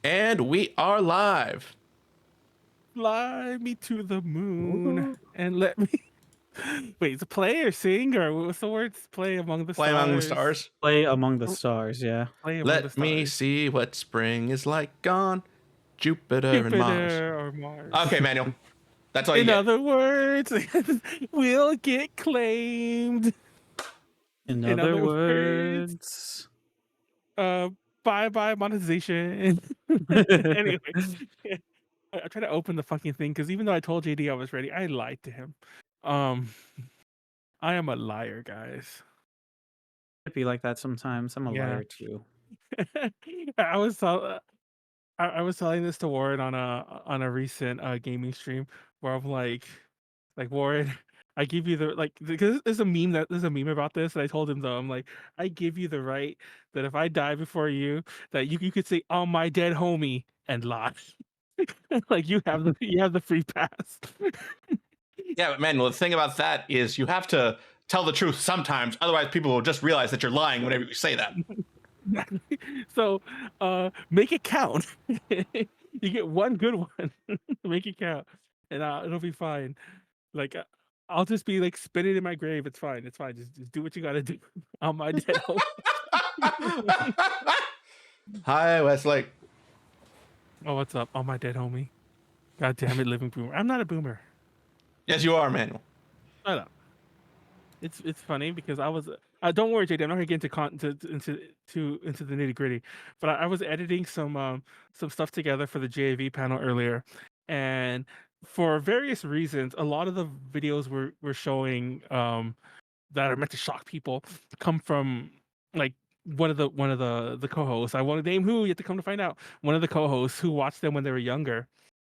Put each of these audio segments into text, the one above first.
And we are live. Fly me to the moon Ooh. and let me. Wait, is it play or sing or what's the words? Play among the Play among the stars. stars. Play among the Oh, stars, yeah. play among the Let me stars. see what spring is like on Jupiter and Mars. Jupiter or Mars. Okay, Manuel. That's all you In get. other words, we'll get claimed. In In other other words, words. uh, bye bye monetization. Anyway, I tried to open the fucking thing because even though I told JD I was ready, I lied to him. Um, I am a liar, guys. It be like that sometimes. I'm a Yeah. liar too. I was I was telling this to Warren on a recent gaming stream where I'm like Warren, I give you the like because there's a meme about this and I told him though I'm like I give you the right that if I die before you that you could say oh my dead homie and lie like you have the free pass. Yeah, but Manuel, the thing about that is you have to tell the truth sometimes. Otherwise, people will just realize that you're lying whenever you say that. So make it count. You get one good one. Make it count, and it'll be fine. Like I'll just be like spitting in my grave. It's fine. It's fine. Just do what you gotta do on my dead home. Hi, Westlake. Oh, what's up? On my dead homie. God damn it, living boomer. I'm not a boomer. Yes, you are, Manuel. Shut up. It's funny because I was. Don't worry, JD. I'm not gonna get into into the nitty gritty, but I was editing some stuff together for the JAV panel earlier, and for various reasons, a lot of the videos were showing that are meant to shock people come from like one of the co-hosts. I won't name who. You have to come to find out. One of the co-hosts who watched them when they were younger,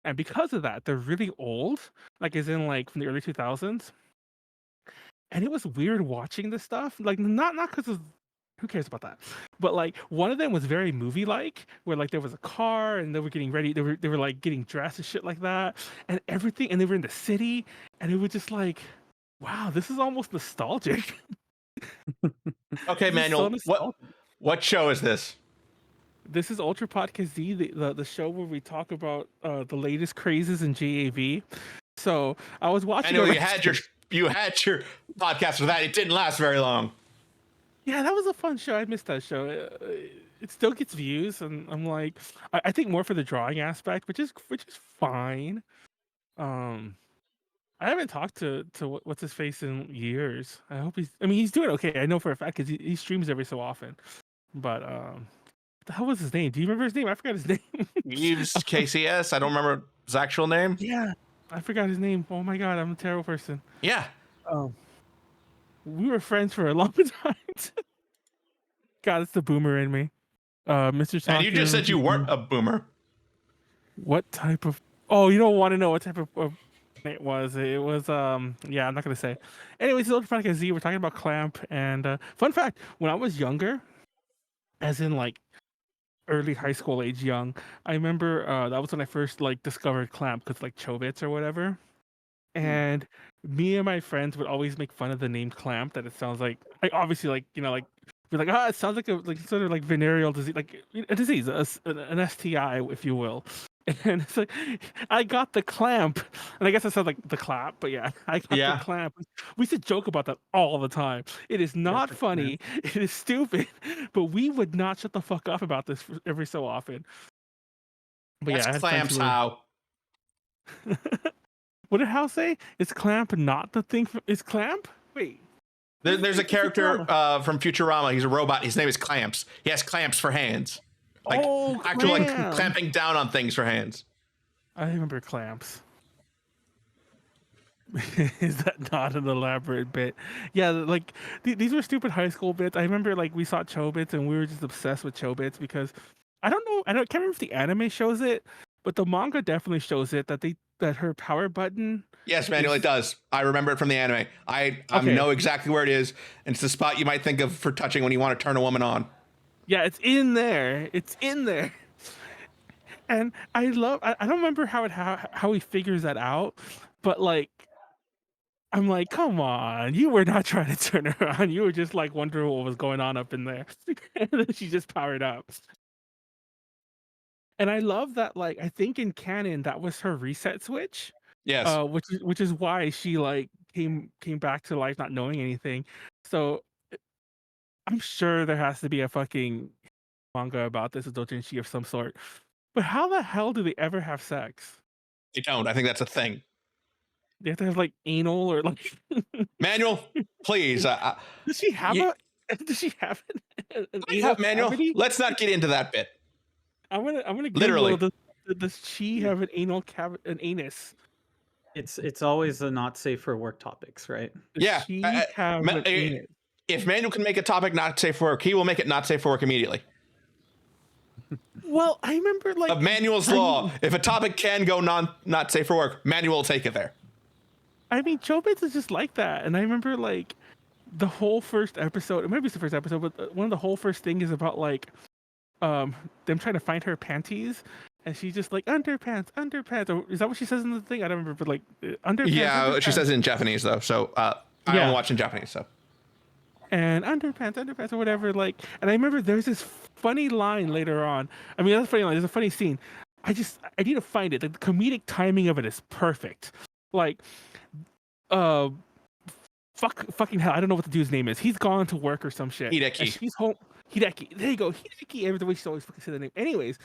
and because of that, they're really old. Like as in like from the early 2000s. And it was weird watching this stuff. Like not because of who cares about that, but like one of them was very movie like, where like there was a car and they were getting ready. They were like getting dressed and shit like that, and everything. And they were in the city, and it was just like, wow, this is almost nostalgic. Okay, This is so Manuel. nostalgic. What show is this? This is Ultra Podcast Z, the show where we talk about the latest crazes in JAV. So I was watching. Manuel, you had your podcast for that. It didn't last very long. Yeah, that was a fun show. I missed that show. It still gets views, and I'm like, I think more for the drawing aspect, which is fine. Um, I haven't talked to what's his face in years. I hope he's. I mean, he's doing okay. I know for a fact because he streams every so often. But what the hell was his name? Do you remember his name? I forgot his name. Yves KCS. I don't remember his actual name. Yeah, I forgot his name. Oh my god, I'm a terrible person. Yeah. Um, we were friends for a long time. God, it's the boomer in me. Mr. And you just said you weren't a boomer. What type of? Oh, you don't want to know what type of it was. It was yeah, I'm not gonna say. Anyways, it's Ultra Podcast Z. We're talking about Clamp and fun fact: when I was younger, as in like early high school age, young, I remember that was when I first like discovered Clamp because like Chobits or whatever. And me and my friends would always make fun of the name Clamp. That it sounds like obviously like you know like we're like it sounds like a like sort of like venereal disease, like a disease, an STI, if you will. And it's like I got the clamp, and I guess I said like the clap, but yeah, I got the clamp. We used to joke about that all the time. It is not funny. It is stupid, but we would not shut the fuck up about this every so often. But That's yeah, I had friends Clamps who were. how. What did Hal say? Is clamp not the thing? Is clamp? Wait. There's a character Futurama? from Futurama. He's a robot. His name is Clamps. He has clamps for hands. Like Oh, actual like clamp. clamping down on things for hands. I remember clamps. Is that not an elaborate bit? Yeah, like these were stupid high school bits. I remember like we saw Chobits and we were just obsessed with Chobits because I don't know, can't remember if the anime shows it, but the manga definitely shows it that her power button. Yes, Manuel, it does. I remember it from the anime. I Okay. know exactly where it is, and it's the spot you might think of for touching when you want to turn a woman on. Yeah, it's in there. It's in there. And I love. I don't remember how he figures that out, but like I'm like, come on, you were not trying to turn her on. You were just like wondering what was going on up in there. And then she just powered up. And I love that, like, I think in canon that was her reset switch, Yes. which is why she like came back to life not knowing anything. So I'm sure there has to be a fucking manga about this, a doujinshi of some sort. But how the hell do they ever have sex? They don't. I think that's a thing. They have to have like anal or like. Manuel, please. Does she have you, a? Does she have an I anal have Manuel. cavity? Let's not get into that bit. I'm gonna Literally. Google does she have an an anus? It's always the not safe for work topics, right? Does Yeah. she have an anus? If Manuel can make a topic not safe for work, he will make it not safe for work immediately. Well, I remember like Of Manuel's law, if a topic can go not safe for work, Manuel will take it there. I mean, Chobits is just like that, and I remember like the whole first episode. It might be the first episode, but one of the whole first thing is about like them trying to find her panties, and she's just like underpants, underpants. Or is that what she says in the thing? I don't remember, but like underpants. Yeah, underpants. she says it in Japanese though, so I don't watch in Japanese, so. And underpants, or whatever. Like, and I remember there's this funny line later on. I mean, that's a funny line. There's a funny scene. I need to find it. The comedic timing of it is perfect. Like, fucking hell, I don't know what the dude's name is. He's gone to work or some shit. Hideki. And she's home. Hideki. There you go. Hideki. Every way she's always fucking say the name. Anyways,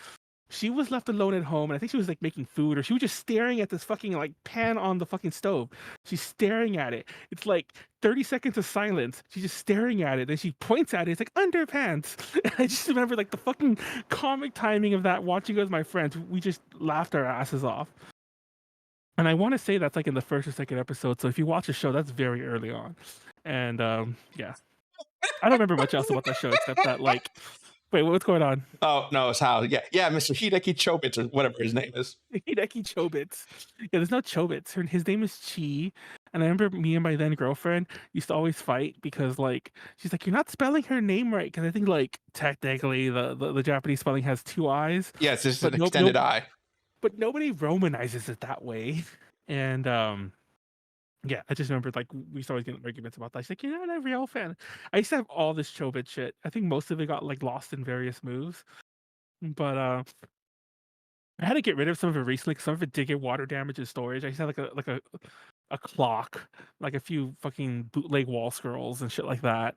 she was left alone at home, and I think she was like making food, or she was just staring at this fucking like pan on the fucking stove. She's staring at it. It's like 30 seconds of silence. She's just staring at it. Then she points at it. It's like underpants. And I just remember like the fucking comic timing of that. Watching it with my friends, we just laughed our asses off. And I want to say that's like in the first or second episode. So if you watch the show, that's very early on. And yeah, I don't remember much else about that show except that like, wait, what's going on? Oh no, it's how? Yeah, Mr. Hideki Chobits or whatever his name is. Hideki Chobits. Yeah, there's no Chobits. His name is Chi. And I remember me and my then girlfriend used to always fight because like she's like, you're not spelling her name right. Because I think like technically the Japanese spelling has two I's. Yes, it's an extended I. But nobody romanizes it that way. And yeah, I just remember like we used to always get arguments about that. She's like, you're not a real fan. I used to have all this Chobit shit. I think most of it got like lost in various moves. But I had to get rid of some of it recently because some of it did get water damage in storage. I used to have like a clock, like a few fucking bootleg wall scrolls and shit like that.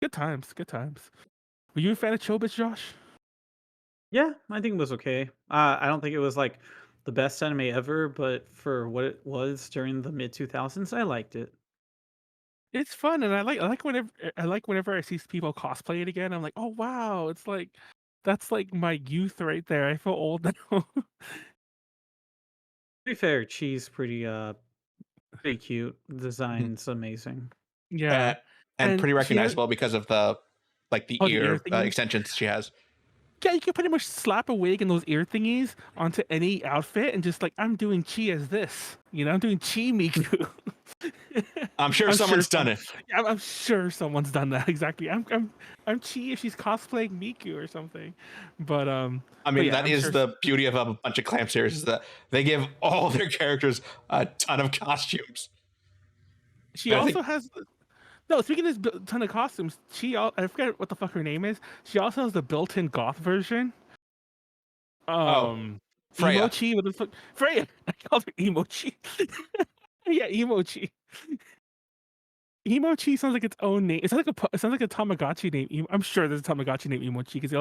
Good times, good times. Were you a fan of Chobits, Josh? Yeah, I think it was okay. I don't think it was like the best anime ever, but for what it was during the mid 2000s, I liked it. It's fun, and I like whenever I see people cosplay it again. I'm like, oh wow, it's like that's like my youth right there. I feel old now. To be fair, Chi's pretty cute. Design's amazing. Yeah, and pretty she has recognizable because of the the ear ear thingies. extensions she has. Yeah, you can pretty much slap a wig and those ear thingies onto any outfit and just like, I'm doing Chi as this. You know, I'm doing Chi Miku. I'm sure someone's done it. I'm sure someone's done that. Exactly. I'm Chi if she's cosplaying Miku or something. But I mean, but yeah, that I'm is sure the beauty of a bunch of clamp series is that they give all their characters a ton of costumes. she also has. No, speaking of this ton of costumes, I forget what the fuck her name is. She also has the built-in goth version. Freya. Emo-chi, what the fuck? Freya. I called her Emo-chi. Yeah, Emo-chi. Emo-chi sounds like its own name. It sounds like a Tamagotchi name. I'm sure there's a Tamagotchi named Emo-chi because they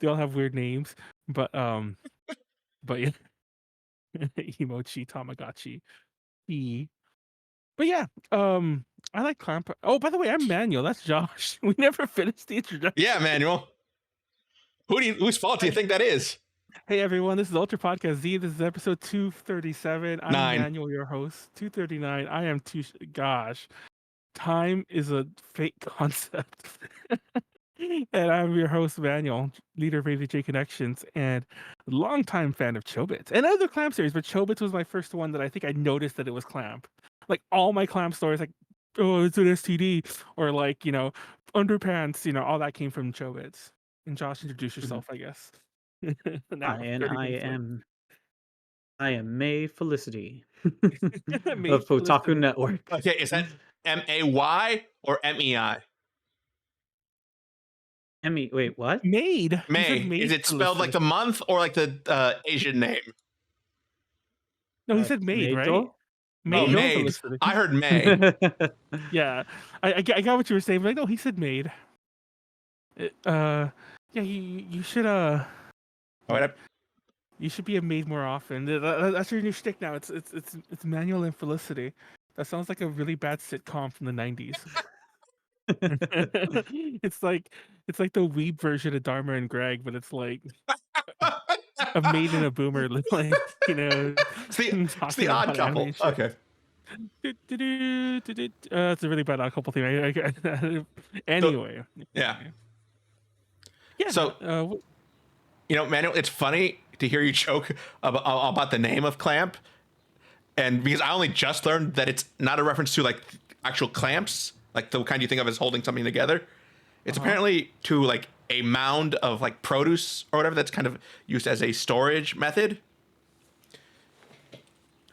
all have weird names. But yeah, Emo-chi, Tamagotchi, But yeah, I like Clamp. Oh, by the way, I'm Manuel. That's Josh. We never finished the introduction. Yeah, Manuel. Whose fault do you think that is? Hey everyone, this is Ultra Podcast Z. This is episode 237. I'm 9. Manuel, your host. 239. I am gosh. Time is a fake concept. And I'm your host, Manuel, leader of AVJ Connections, and longtime fan of Chobits and other Clamp series, but Chobits was my first one that I think I noticed that it was Clamp. Like all my Clamp stories, like, oh, it's an STD, or like, underpants, all that came from Chobits. And Josh, introduce yourself, I guess. Now, I am May Felicity May of Photaku Felicity. Network. Okay, is that MAY or MEI? Wait, what? Maid. He said May. Is it spelled like felicity. the month or like the Asian name? No, he said maid, right? Meido? Oh, Maid Meido? maid. felicity. I heard May. Yeah, I got what you were saying, but like, no, he said maid. Yeah, you should Oh, wait, you should be a maid more often. That's your new shtick now. It's Manuel and Felicity. That sounds like a really bad sitcom from the '90s. it's like the weeb version of Dharma and Greg, but it's like a maid and a boomer, like it's the talking odd about anime couple. and shit. Okay. It's a really bad odd couple thing. Anyway. Yeah. Yeah. So Manuel, it's funny to hear you joke about the name of clamp, and because I only just learned that it's not a reference to like actual clamps, like the kind you think of as holding something together. It's apparently to like a mound of like produce or whatever that's kind of used as a storage method.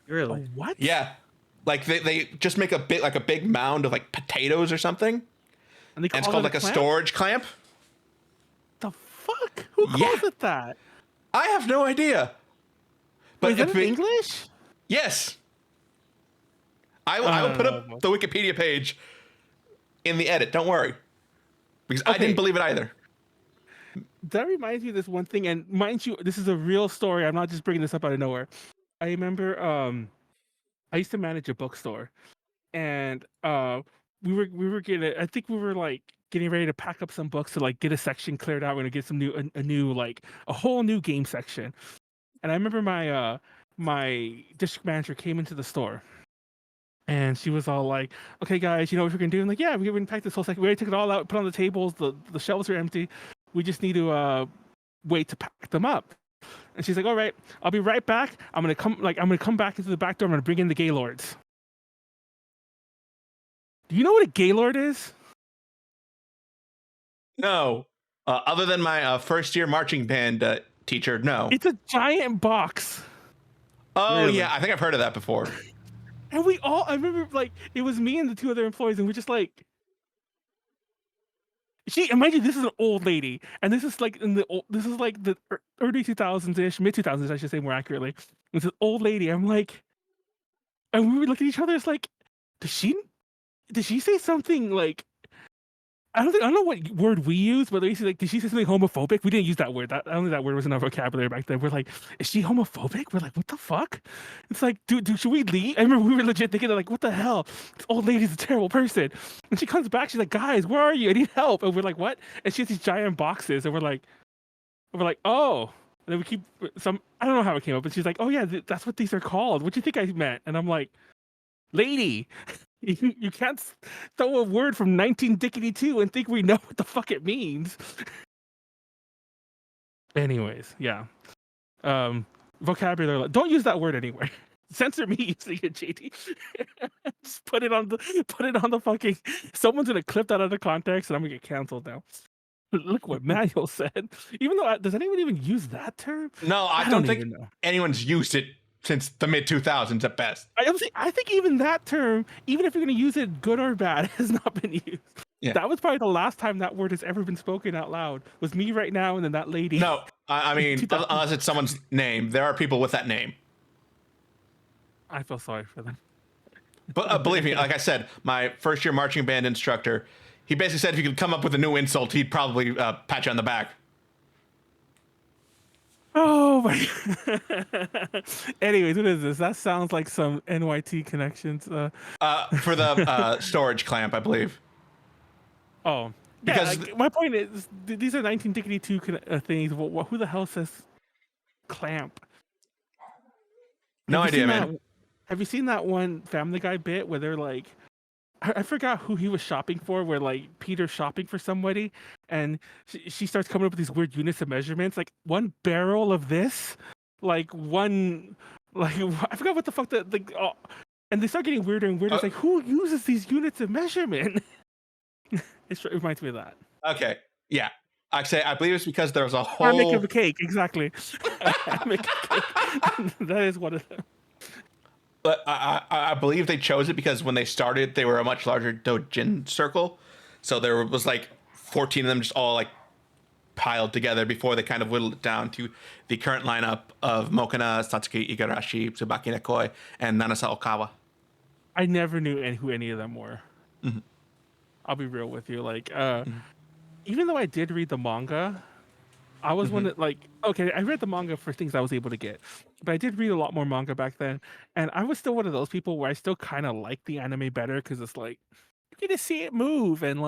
Really? What? Yeah. Like they just make a big mound of like potatoes or something. And it's called like a clamp? storage clamp. The fuck? Who calls it that? I have no idea. But Is that in English? Yes. I will put up the Wikipedia page in the edit. Don't worry. Because I didn't believe it either. That reminds me of this one thing, and mind you, this is a real story. I'm not just bringing this up out of nowhere. I remember I used to manage a bookstore, and we were getting ready to pack up some books to like get a section cleared out. We're gonna get some a whole new game section. And I remember my district manager came into the store, and she was all like, "Okay, guys, you know what we're gonna do?" I'm like, "Yeah, we're gonna pack this whole section. We already took it all out, put on the tables. The shelves are empty. We just need to wait to pack them up." And she's like, "All right, I'll be right back. I'm gonna come back into the back door. I'm gonna bring in the Gaylords." Do you know what a Gaylord is? No. Other than my first year marching band teacher, no. It's a giant box. Oh, Really? yeah. I think I've heard of that before. And I remember like it was me and the two other employees, and we're just like, imagine this is an old lady, and this is like this is like the early 2000s-ish, mid 2000s, I should say more accurately. It's an old lady. I'm like, and we would look at each other. It's like, did she say something like? I don't know what word we use, but did she say something homophobic? We didn't use that word. I don't think that word was in our vocabulary back then. We're like, is she homophobic? We're like, what the fuck? It's like, dude, should we leave? I remember we were legit thinking, like, what the hell? This old lady's a terrible person. And she comes back, she's like, guys, where are you? I need help. And we're like, what? And she has these giant boxes, and we're like, oh. And then we keep I don't know how it came up, but she's like, oh yeah, that's what these are called. What do you think I meant? And I'm like, lady. You can't throw a word from 1962 and think we know what the fuck it means. Anyways, yeah. Vocabulary. Don't use that word anywhere. Censor me using it, JD. Just put it on the fucking. Someone's gonna clip that out of context, and I'm gonna get canceled now. Look what Manuel said. Even though, does anyone even use that term? No, I don't think know. anyone's used it since the mid 2000s at best. I think even that term, even if you're going to use it good or bad, has not been used. Yeah. That was probably the last time that word has ever been spoken out loud. Was me right now and then that lady. No, I mean, unless it's someone's name, there are people with that name. I feel sorry for them. But believe me, like I said, my first year marching band instructor, he basically said if you could come up with a new insult, he'd probably pat you on the back. Oh my. Anyways, what is this? That sounds like some NYT connections. For the storage clamp, I believe. Oh, because my point is, these are 1962 things. Who the hell says clamp? No idea, man. Have you seen that one Family Guy bit where they're like, I forgot who he was shopping for, where like Peter's shopping for somebody, and she starts coming up with these weird units of measurements, like one barrel of this, like one, like I forgot what the fuck that like, and they start getting weirder and weirder. It's like, who uses these units of measurement? It reminds me of that. Okay, yeah. I believe it's because there was a whole. I make a cake, exactly. I make a cake. That is one of them. But I believe they chose it because when they started, they were a much larger doujin circle. So there was like 14 of them just all like piled together before they kind of whittled it down to the current lineup of Mokona, Satsuki Igarashi, Tsubaki Nekoi, and Nanasa Okawa. I never knew who any of them were. Mhm. I'll be real with you. Like, even though I did read the manga, I was one that okay, I read the manga for things I was able to get, but I did read a lot more manga back then, and I was still one of those people where I still kind of like the anime better because it's like you get to see it move and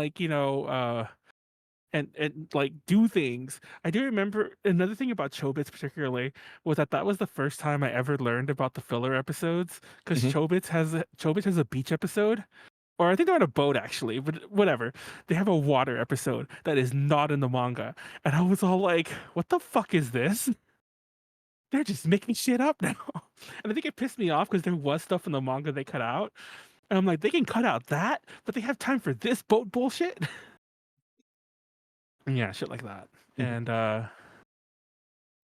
and like do things. I do remember another thing about Chobits particularly was that was the first time I ever learned about the filler episodes because Mhm. Chobits has a beach episode. Or I think they're on a boat actually, but whatever. They have a water episode that is not in the manga. And I was all like, what the fuck is this? They're just making shit up now. And I think it pissed me off because there was stuff in the manga they cut out. And I'm like, they can cut out that, but they have time for this boat bullshit? Yeah, shit like that. Mhm. And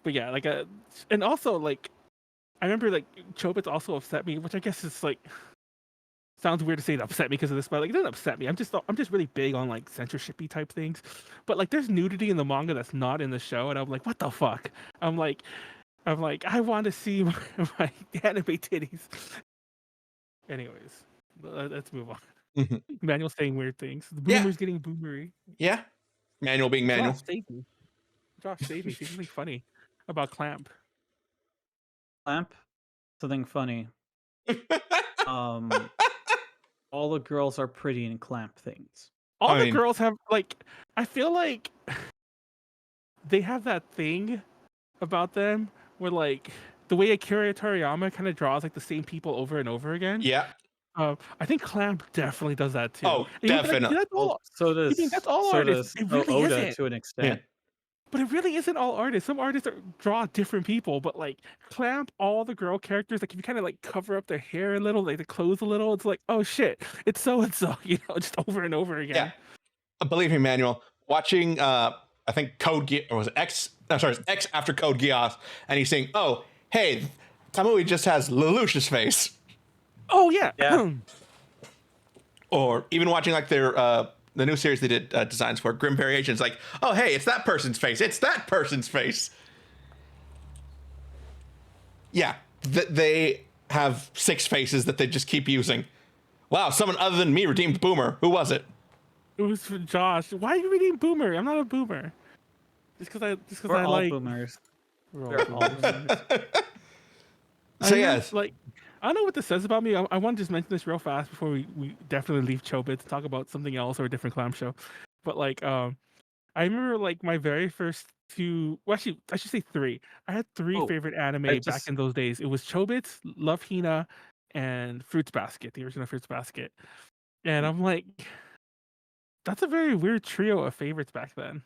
but yeah, and also like I remember like Chobits also upset me, which I guess is like sounds weird to say it upset me because of this, but like it doesn't upset me. I'm just really big on like censorshipy type things. But like there's nudity in the manga that's not in the show, and I'm like, what the fuck? I'm like, I want to see my anime titties. Anyways, let's move on. Mhm. Manuel saying weird things. The Yeah. boomer's getting boomery. Yeah. Manual being Manual. Josh, save me. Josh, save me. Say something funny about Clamp. Clamp, something funny. All the girls are pretty in Clamp things. All I the mean- girls have I feel like they have that thing about them where like the way Akira Toriyama kind of draws like the same people over and over again. Yeah. I think Clamp definitely does that too. Oh, And you'd be like, definitely. that's all. So does that's all so artists. does It really Oda isn't. to an extent. But it really isn't all artists. Some artists draw different people, but like Clamp, all the girl characters, like if you kind of like cover up their hair a little, like the clothes a little, it's like, oh shit, it's so and so, just over and over again. Yeah. Believe me, Manuel, watching I think Code Geass, or was it X? I'm sorry, it's X after Code Geass, and he's saying, oh, hey, Kamui just has Lelouch's face. Oh yeah. Yeah. Or even watching like their the new series they did designs for Grim Variations, like, oh hey, it's that person's face. It's that person's face. Yeah, they have 6 faces that they just keep using. Wow, someone other than me redeemed Boomer. Who was it? It was for Josh. Why are you reading Boomer? I'm not a boomer. Just because We're I all like boomers. We're We're all boomers. So I yes, like I don't know what this says about me. I want to just mention this real fast before we definitely leave Chobits to talk about something else or a different clam show. But like I remember like my very first 2, well actually I should say 3. I had 3 Oh, favorite anime I back just- in those days. It was Chobits, Love Hina, and Fruits Basket, the original Fruits Basket. And I'm like, that's a very weird trio of favorites back then.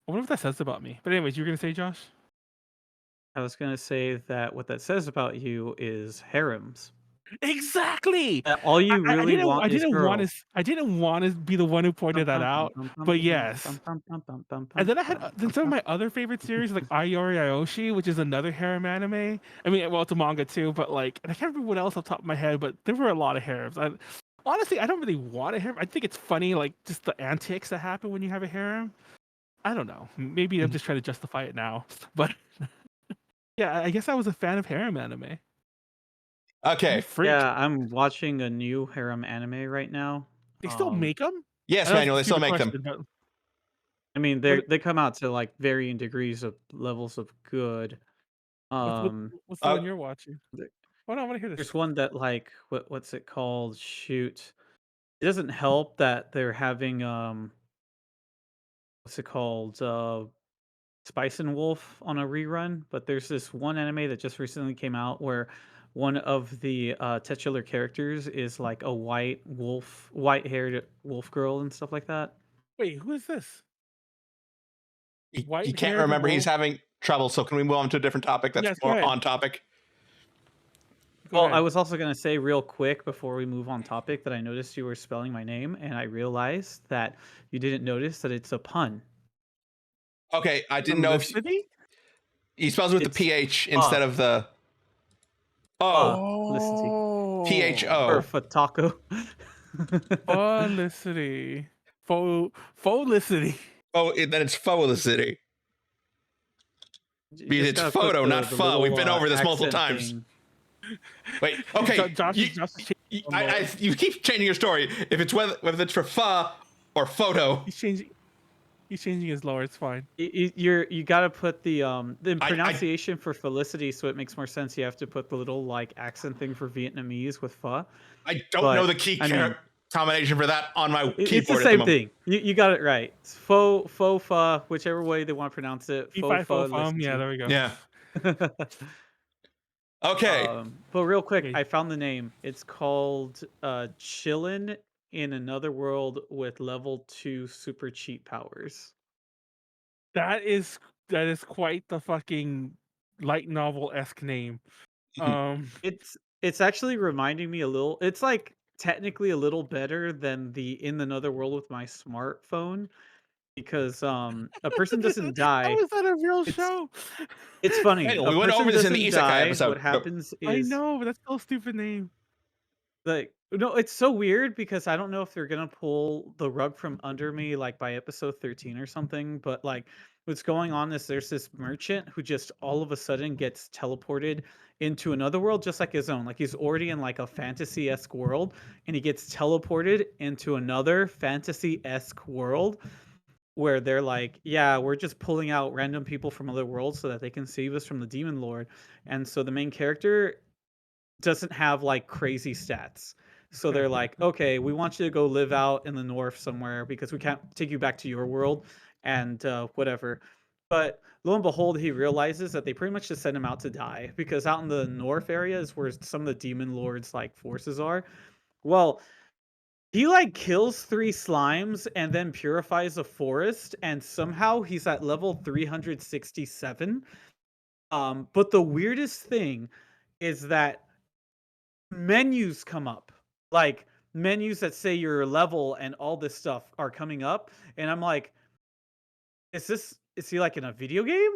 I wonder what that says about me. But anyways, you were gonna say, Josh? I was gonna say that what that says about you is harems. Exactly. That all you really want is girls. I didn't want to be the one who pointed that out, but yes. And then I had then some of my other favorite series like Ayori Aoshi, which is another harem anime. I mean, well, it's a manga too, but like, and I can't remember what else off the top of my head, but there were a lot of harems. Honestly, I don't really want a harem. I think it's funny, like just the antics that happen when you have a harem. I don't know. Maybe I'm just trying to justify it now, but yeah, I guess I was a fan of harem anime. okay. Yeah, I'm watching a new harem anime right now. They still make them? Yes, Manuel, they still make them. I mean, they come out to like varying degrees of levels of good. What's the one you're watching? Hold on, I want to hear this. There's one that like what's it called? Shoot, it doesn't help that they're having what's it called? Spice and Wolf on a rerun, but there's this one anime that just recently came out where one of the titular characters is like a white-haired wolf girl and stuff like that. Wait, who is this? He can't White-haired remember. He's wolf? having trouble. So can we move on to a different topic that's Yes, go more ahead. on topic? Go Well, ahead. I was also going to say real quick before we move on topic that I noticed you were spelling my name, and I realized that you didn't notice that it's a pun. Okay, I didn't know if Felicity? he spells it with the It's PH instead of the Felicity. PHO. Or Photaku. Felicity. Felicity. then it's Felicity. You Because just it's gotta put photo, not the pho. little, We've been over this multiple accent times. thing. Wait, okay. Josh is You keep changing your story. If it's whether it's for pho or photo. He's changing his lore. It's fine. You gotta put the I- pronunciation for Felicity, so it makes more sense. You have to put the little like accent thing for Vietnamese with pho. I don't But, know the key I mean, combination for that on my keyboard. It's the at same moment. thing. You got it right. It's faux pho, whichever way they want to pronounce it. Faux pho. Yeah, there we go. Yeah. Okay. But real quick, Okay. I found the name. It's called Chillin' in Another World with Level 2 Super Cheat Powers. That is quite the fucking light novel-esque name. It's actually reminding me a little. It's like technically a little better than the In Another World with my smartphone, because a person doesn't die. How is that a real It's- show? It's funny. Hey, A we went person over this in the doesn't Isekai die, episode. What happens I is know, but that's still a stupid name. like no, it's so weird because I don't know if they're gonna pull the rug from under me like by episode 13 or something, but like what's going on is there's this merchant who just all of a sudden gets teleported into another world just like his own. Like he's already in like a fantasy-esque world and he gets teleported into another fantasy-esque world where they're like, yeah, we're just pulling out random people from other worlds so that they can save us from the demon lord. And so the main character doesn't have like crazy stats. So they're like, okay, we want you to go live out in the north somewhere because we can't take you back to your world and whatever. But lo and behold, he realizes that they pretty much just sent him out to die because out in the north area is where some of the demon lords like forces are. Well, he like kills 3 slimes and then purifies a forest, and somehow he's at level 367. But the weirdest thing is that menus come up, like menus that say your level and all this stuff are coming up, and I'm like, is he like in a video game?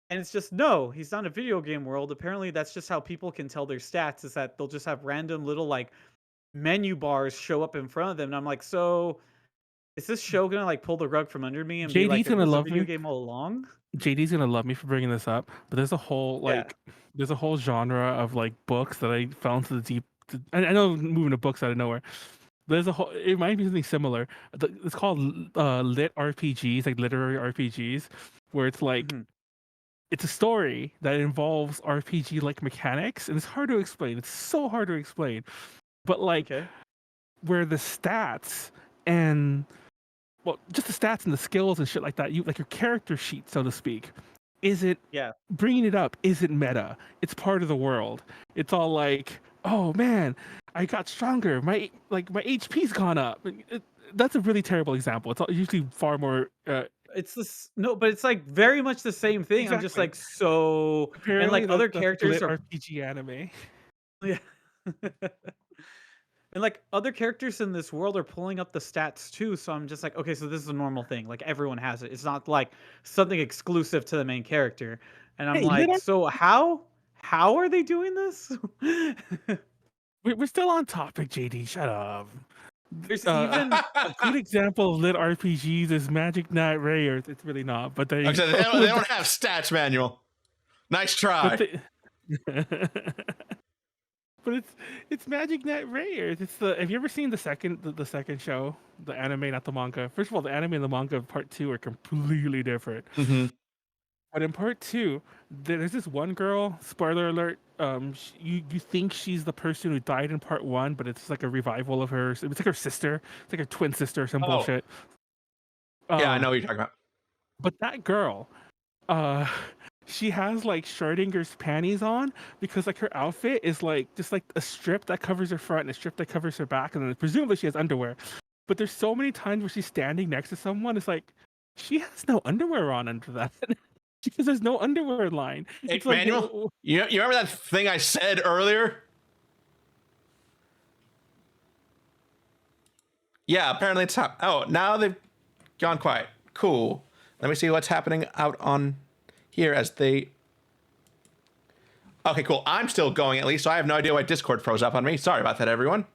And it's just, no, he's not in a video game world. Apparently that's just how people can tell their stats, is that they'll just have random little like menu bars show up in front of them, and I'm like, so is this show gonna like pull the rug from under me and be like, JD's gonna it was a love video me. game all along? JD's gonna love me for bringing this up, but there's a whole there's a whole genre of like books that I found to the deep. I know moving to books out of nowhere. There's a whole. It might be something similar. It's called lit RPGs, like literary RPGs, where it's like it's a story that involves RPG like mechanics, and it's hard to explain. It's so hard to explain, but like where the stats and just the stats and the skills and shit like that, you like your character sheet, so to speak, isn't bringing it up isn't meta. It's part of the world. It's all like, oh man, I got stronger. My HP's gone up. That's a really terrible example. It's usually far more. It's this but it's like very much the same thing. Exactly. I'm just like, so Apparently and like other the characters are RPG anime. Yeah. And like other characters in this world are pulling up the stats too, so I'm just like, okay, so this is a normal thing. Like everyone has it. It's not like something exclusive to the main character. And I'm like, so how are they doing this? We're still on topic, JD. Shut up. There's even a good example of lit RPGs is Magic Knight Rayearth. It's really not, but they They don't have stats manual. Nice try. But it's Magic Knight Rayearth. It's have you ever seen the second show, the anime, not the manga? First of all, the anime and the manga of part 2 are completely different. Mm-hmm. But in part 2, there's this one girl. Spoiler alert. You think she's the person who died in part 1, but it's like a revival of her. It's like her sister. It's like her twin sister or some bullshit. Yeah, I know what you're talking about. But that girl, she has like Schrodinger's panties on because like her outfit is like just like a strip that covers her front and a strip that covers her back, and then presumably she has underwear. But there's so many times where she's standing next to someone, it's like she has no underwear on under that. Because there's no underwear line. Hey, it's like, Manuel, you remember that thing I said earlier? Yeah, apparently it's now they've gone quiet. Cool. Let me see what's happening out on here as they. Okay, cool. I'm still going at least, so I have no idea why Discord froze up on me. Sorry about that, everyone.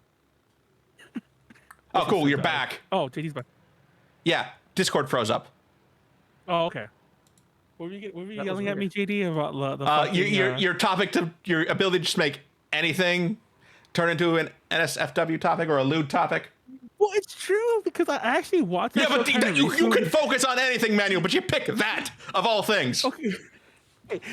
Oh, cool. You're back. Oh, JD's back. Yeah, Discord froze up. Oh, okay. What were you yelling at me, JD, about the fucking, your topic to your ability to just make anything turn into an NSFW topic or a lewd topic. Well, it's true because I actually watched that Yeah, show but kind of you recently. can focus on anything, Manuel, but you pick that of all things. Okay.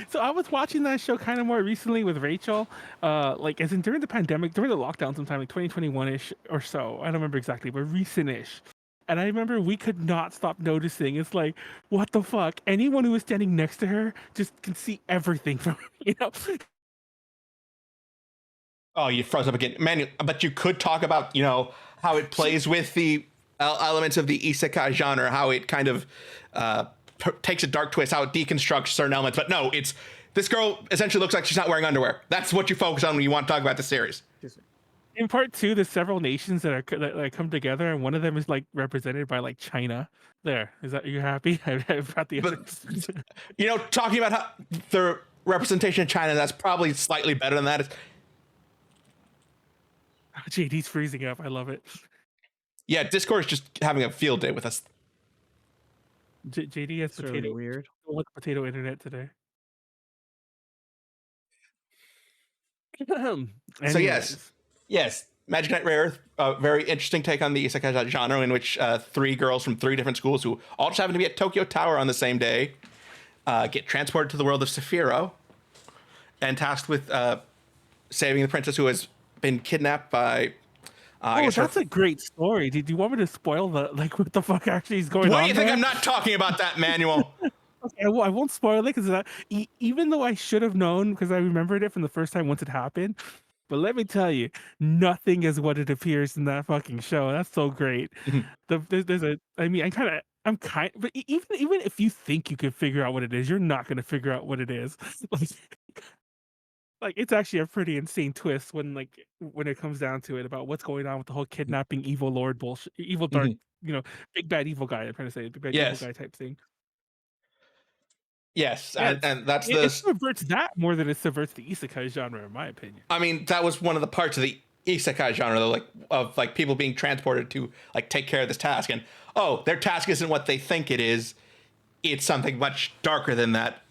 So I was watching that show kind of more recently with Rachel, like as in during the pandemic, during the lockdown sometime like 2021-ish or so. I don't remember exactly, but recent-ish. And I remember we could not stop noticing. It's like, what the fuck? Anyone who was standing next to her just can see everything from, you know? Oh, you froze up again, Manuel. But you could talk about, how it plays with the elements of the isekai genre, how it kind of takes a dark twist, how it deconstructs certain elements. But no, it's this girl essentially looks like she's not wearing underwear. That's what you focus on when you want to talk about the series. In part 2, there's several nations that come together, and one of them is like represented by like China. There, is that you happy? I've got the others. Talking about how the representation of China, that's probably slightly better than that. JD's freezing up. I love it. Yeah, Discord is just having a field day with us. JD has It's really weird. With potato internet today. So yes, Magic Knight Rayearth, a very interesting take on the isekai genre, in which 3 girls from 3 different schools who all just happen to be at Tokyo Tower on the same day get transported to the world of Sephiroth and tasked with saving the princess who has been kidnapped by. That's a great story. Do you want me to spoil what the fuck actually is going on? What do you think? there? I'm not talking about that, Manuel. Okay, I won't spoil it because even though I should have known because I remembered it from the first time once it happened. But let me tell you, nothing is what it appears in that fucking show. That's so great. But even if you think you can figure out what it is, you're not going to figure out what it is. Like it's actually a pretty insane twist when it comes down to it about what's going on with the whole kidnapping evil lord bullshit, evil dark, big bad evil guy. I'm trying to say big bad evil guy type thing. Yes, Yeah, and that's it subverts that more than it subverts the isekai genre, in my opinion. I mean, that was one of the parts of the isekai genre, though, of people being transported to take care of this task, and their task isn't what they think it is. It's something much darker than that,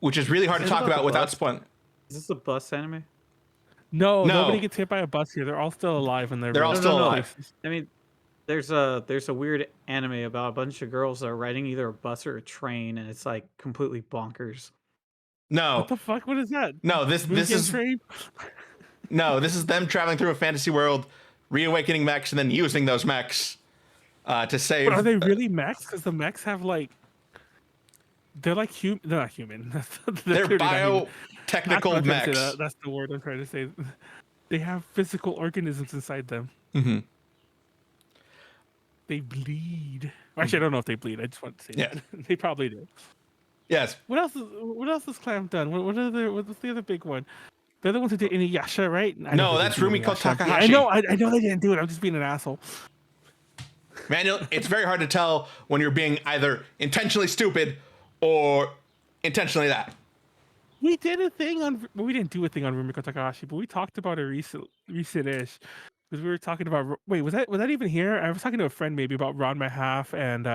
which is really hard to talk about without spoiling. Is this a bus anime? No, nobody gets hit by a bus here. They're all still alive and they're all still alive. I mean, there's a weird anime about a bunch of girls that are riding either a bus or a train, and it's like completely bonkers. No, what the fuck? What is that? No, this is train? No, this is them traveling through a fantasy world, reawakening mechs, and then using those mechs to save. But are they really mechs? Because the mechs have they're like human. They're not human. They're biotechnical mechs. That's the word I'm trying to say. They have physical organisms inside them. Mm-hmm. They bleed. Actually, I don't know if they bleed. I just want to say that they probably do. Yes. What else has Clamp done? What's the other big one? They're the ones who did Inuyasha, right? No, that's Rumiko Takahashi. I know they didn't do it. I'm just being an asshole. Manuel, it's very hard to tell when you're being either intentionally stupid or intentionally that. We did a thing on. Well, we didn't do a thing on Rumiko Takahashi, but we talked about it recent-ish. Because we were talking about. Wait, was that even here? I was talking to a friend maybe about Ranma Half and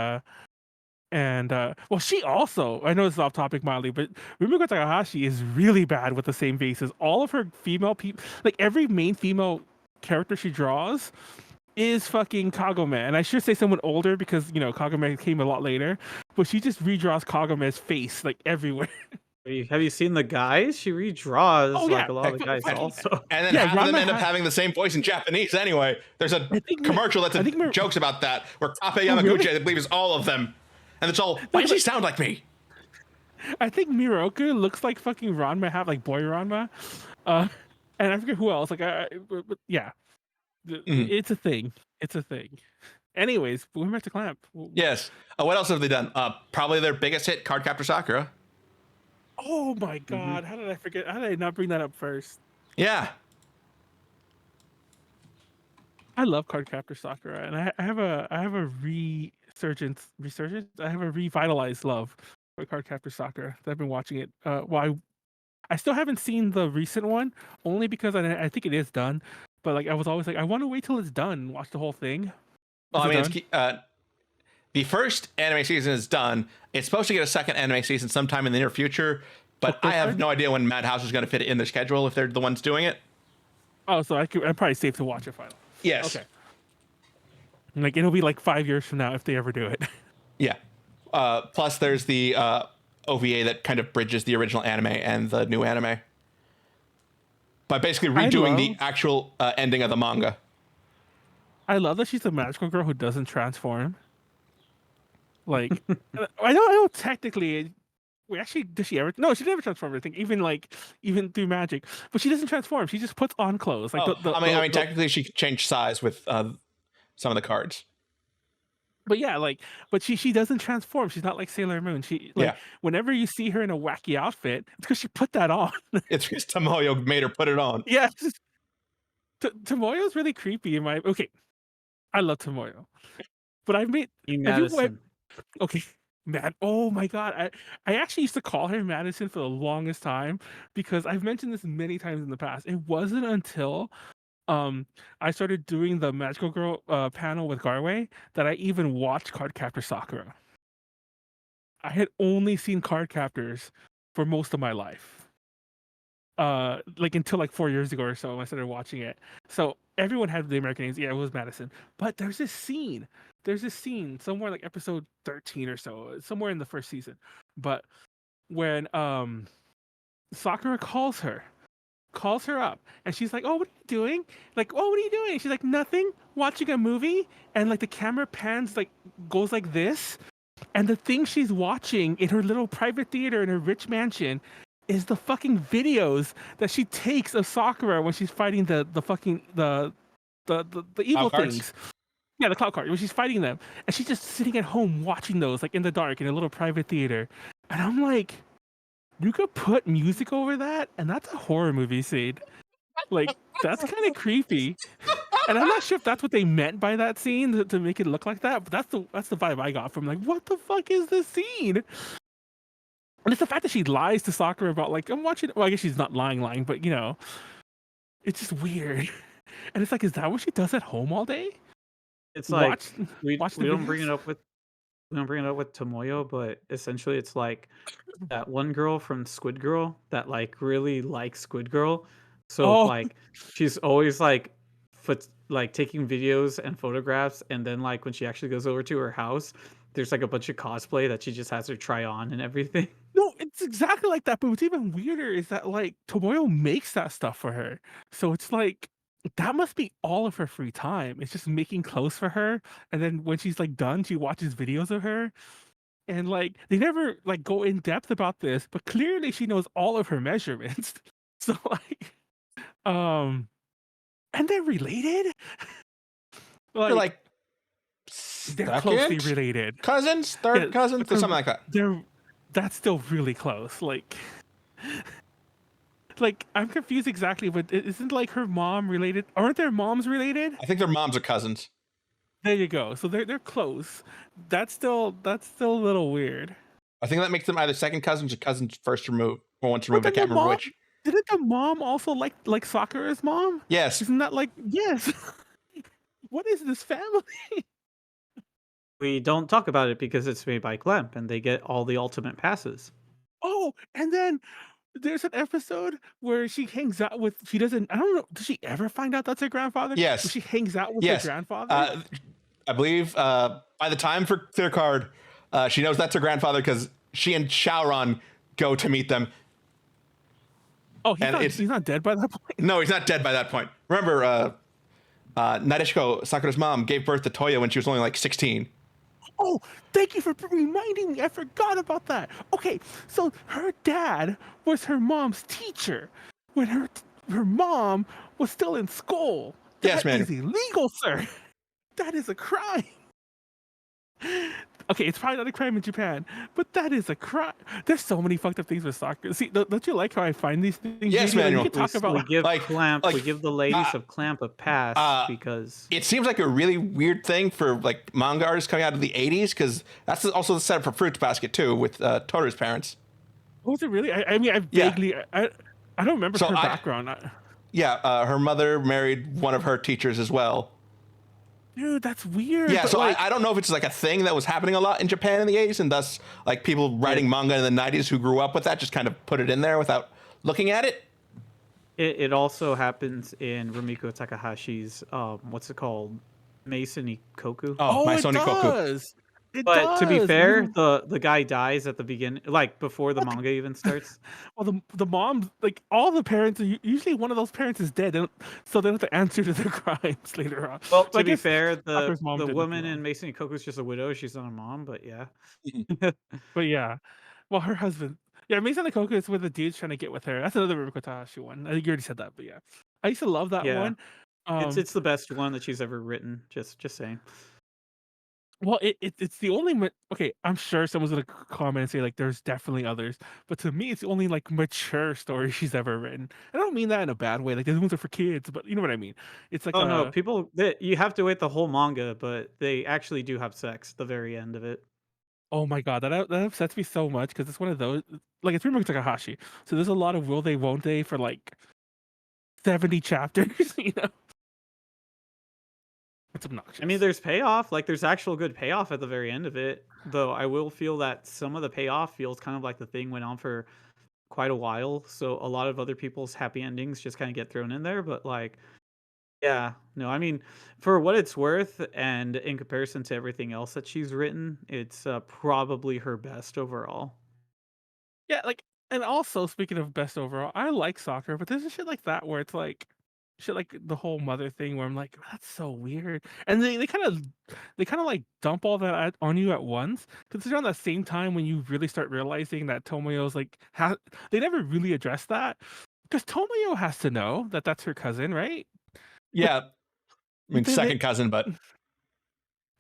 well, she also. I know this is off topic mildly, but Rumiko Takahashi is really bad with the same faces. All of her female people, like every main female character she draws, is fucking Kagome. And I should say someone older because Kagome came a lot later, but she just redraws Kagome's face like everywhere. Have you seen the guys? She redraws a lot of the guys also. And then half of them end up having the same voice in Japanese anyway. There's a commercial that jokes about that, where Kape Yamaguchi, really? I believe, is all of them. And it's all, why does he sound like me? I think Miroku looks like fucking Ranma, boy Ranma. And I forget who else. But yeah. It's a thing. It's a thing. Anyways, we went to Clamp. Yes. What else have they done? Probably their biggest hit, Cardcaptor Sakura. Oh my god! How did I forget? How did I not bring that up first? Yeah, I love Cardcaptor Sakura, and I have a resurgence. I have a revitalized love for Cardcaptor Sakura. I've been watching it. I still haven't seen the recent one, only because I think it is done. But I was always like, I want to wait till it's done and watch the whole thing. Well, I mean, the first anime season is done. It's supposed to get a second anime season sometime in the near future, but I have no idea when Madhouse is going to fit it in their schedule if they're the ones doing it. Oh, so I'm probably safe to watch it finally. Yes. Okay. Like it'll be like 5 years from now if they ever do it. Yeah. Plus, there's the OVA that kind of bridges the original anime and the new anime by basically redoing the actual ending of the manga. I love that she's a magical girl who doesn't transform. Like, I know technically. Wait, actually, does she ever? No, she never transformed. I think even through magic, but she doesn't transform. She just puts on clothes. Like, I mean, technically, she could change size with some of the cards. But yeah, but she doesn't transform. She's not like Sailor Moon. Whenever you see her in a wacky outfit, it's because she put that on. It's because Tomoyo made her put it on. Yeah, Tomoyo's really creepy. Okay, I love Tomoyo, but I've made Madison. Okay, Matt. Oh my God, I actually used to call her Madison for the longest time because I've mentioned this many times in the past. It wasn't until I started doing the Magical Girl panel with Garway that I even watched Cardcaptor Sakura. I had only seen Cardcaptors for most of my life. Until 4 years ago or so, I started watching it. So everyone had the American names. Yeah, it was Madison. But there's this scene somewhere like episode 13 or so, somewhere in the first season. But when Sakura calls her up, and she's like, "Oh, what are you doing?" Like, "Oh, what are you doing?" She's like, "Nothing. Watching a movie." And like the camera pans goes like this, and the thing she's watching in her little private theater in her rich mansion is the fucking videos that she takes of Sakura when she's fighting the evil things. Yeah, the cloud card when she's fighting them, and she's just sitting at home watching those in the dark in a little private theater. And I'm like, you could put music over that, and that's a horror movie scene. That's kind of creepy. And I'm not sure if that's what they meant by that scene to make it look like that, but that's the vibe I got from what the fuck is this scene? And it's the fact that she lies to Sakura about I'm watching. Well, I guess she's not lying, but it's just weird. And it's is that what she does at home all day? It's we don't bring it up with Tomoyo, but essentially it's like that one girl from Squid Girl that really likes Squid Girl. So she's always taking videos and photographs, and then when she actually goes over to her house, there's a bunch of cosplay that she just has her try on and everything. No, it's exactly like that, but what's even weirder is that Tomoyo makes that stuff for her. So it's that must be all of her free time. It's just making clothes for her, and then when she's done, she watches videos of her. And they never go in depth about this, but clearly she knows all of her measurements. So and they're related. They're closely related. Cousins, third cousins, or something like that. That's still really close. I'm confused exactly, but isn't her mom related? Aren't their moms related? I think their moms are cousins. There you go. So they're close. That's still a little weird. I think that makes them either second cousins or cousins first removed or once removed. I can't remember which. Didn't the mom also like Sakura's mom? Yes. Isn't that yes? What is this family? We don't talk about it because it's made by Clamp, and they get all the ultimate passes. Oh, and then there's an episode where she hangs out with. She doesn't. I don't know. Does she ever find out that's her grandfather? Yes. Where she hangs out with her grandfather. I believe by the time for Clear Card, she knows that's her grandfather because she and Shaoran go to meet them. Oh, he's not dead by that point? No, he's not dead by that point. Remember, Nadeshiko, Sakura's mom, gave birth to Toya when she was only 16. Oh, thank you for reminding me. I forgot about that. Okay, so her dad was her mom's teacher when her mom was still in school. Yes, man. That is illegal, sir. That is a crime. Okay, it's probably not a crime in Japan, but that is a crime. There's so many fucked up things with soccer. See, don't you like how I find these things? Yes, Manuel. We can talk about we give Clamp, we give the ladies of Clamp a pass because it seems like a really weird thing for manga artists coming out of the 80s, because that's also the setup for Fruits Basket too with Toru's parents. Was it really? I mean, I vaguely, I don't remember her background. Her mother married one of her teachers as well. Dude, that's weird. Yeah, but so like, I don't know if it's like a thing that was happening a lot in Japan in the 80s, and thus like people writing manga in the 90s who grew up with that just kind of put it in there without looking at it. It also happens in Rumiko Takahashi's what's it called? Mason Ikoku. Oh, oh, my it Sony Koku. does. It But to be does. fair, the guy dies at the beginning, like before the manga even starts. Well, the mom, like all the parents, usually one of those parents is dead, so they don't have to answer to their crimes later on. Well, But I to be guess fair, Sakura's mom the didn't woman too in long. Mason Ikoku is just a widow. She's not a mom, but yeah. But yeah, well, her husband, yeah, Mason Koku is with the dude's trying to get with her. That's another Rumiko Takahashi one. I think you already said that, but yeah, I used to love that Yeah. one. It's the best one that she's ever written. Just saying. Well, it's the only okay. I'm sure someone's gonna comment and say like, "There's definitely others," but to me, it's the only like mature story she's ever written. I don't mean that in a bad way. Like these ones are for kids, but you know what I mean. It's like Oh no, a people you have to wait the whole manga, but they actually do have sex at the very end of it. oh my god, that upsets me so much because it's one of those like it's Rumiko Takahashi. So there's a lot of will they won't they for like 70 chapters. You know, it's obnoxious. I mean, there's payoff. Like, there's actual good payoff at the very end of it. Though I will feel that some of the payoff feels kind of like the thing went on for quite a while. So a lot of other people's happy endings just kind of get thrown in there. But like, yeah, no, I mean, for what it's worth, and in comparison to everything else that she's written, it's probably her best overall. Yeah, like, and also speaking of best overall, I like soccer, but there's a shit like that where it's like shit like the whole mother thing where I'm like, that's so weird. And they kind of like dump all that on you at once because it's around the same time when you really start realizing that Tomoyo's like they never really address that because Tomoyo has to know that that's her cousin, right? Yeah, I mean They, second cousin, but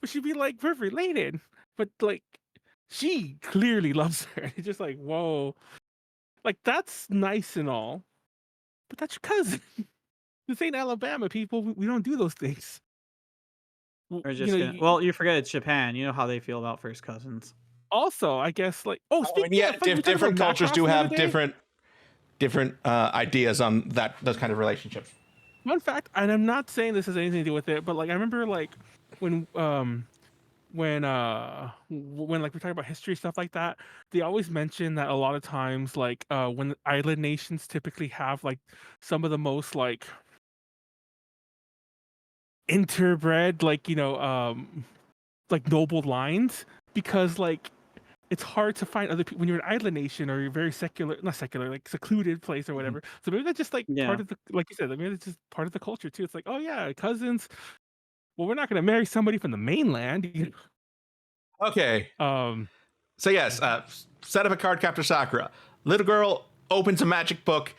but she'd be like, we're related, but like she clearly loves her. It's just like, whoa, like that's nice and all, but that's your cousin. This ain't Alabama, people. We don't do those things. Or You just know, gonna, well, you forget it's Japan. You know how they feel about first cousins. also, I guess, like, oh, I mean, speaking yeah, of funny, we talked different about cultures Macross do the other have day. different ideas on those kind of relationships. Fun fact, and I'm not saying this has anything to do with it, but like I remember like when when like we're talking about history stuff like that, they always mention that a lot of times like when island nations typically have like some of the most interbred like noble lines because like it's hard to find other people when you're an island nation or you're very secular, not secular, like secluded place or Mhm. whatever. So maybe that's just like part Yeah. of the, like you said, maybe it's just part of the culture too. It's like, oh yeah, cousins. Well, we're not going to marry somebody from the mainland. Okay, Um, so yes, set up a Cardcaptor Sakura. Little girl opens a magic book,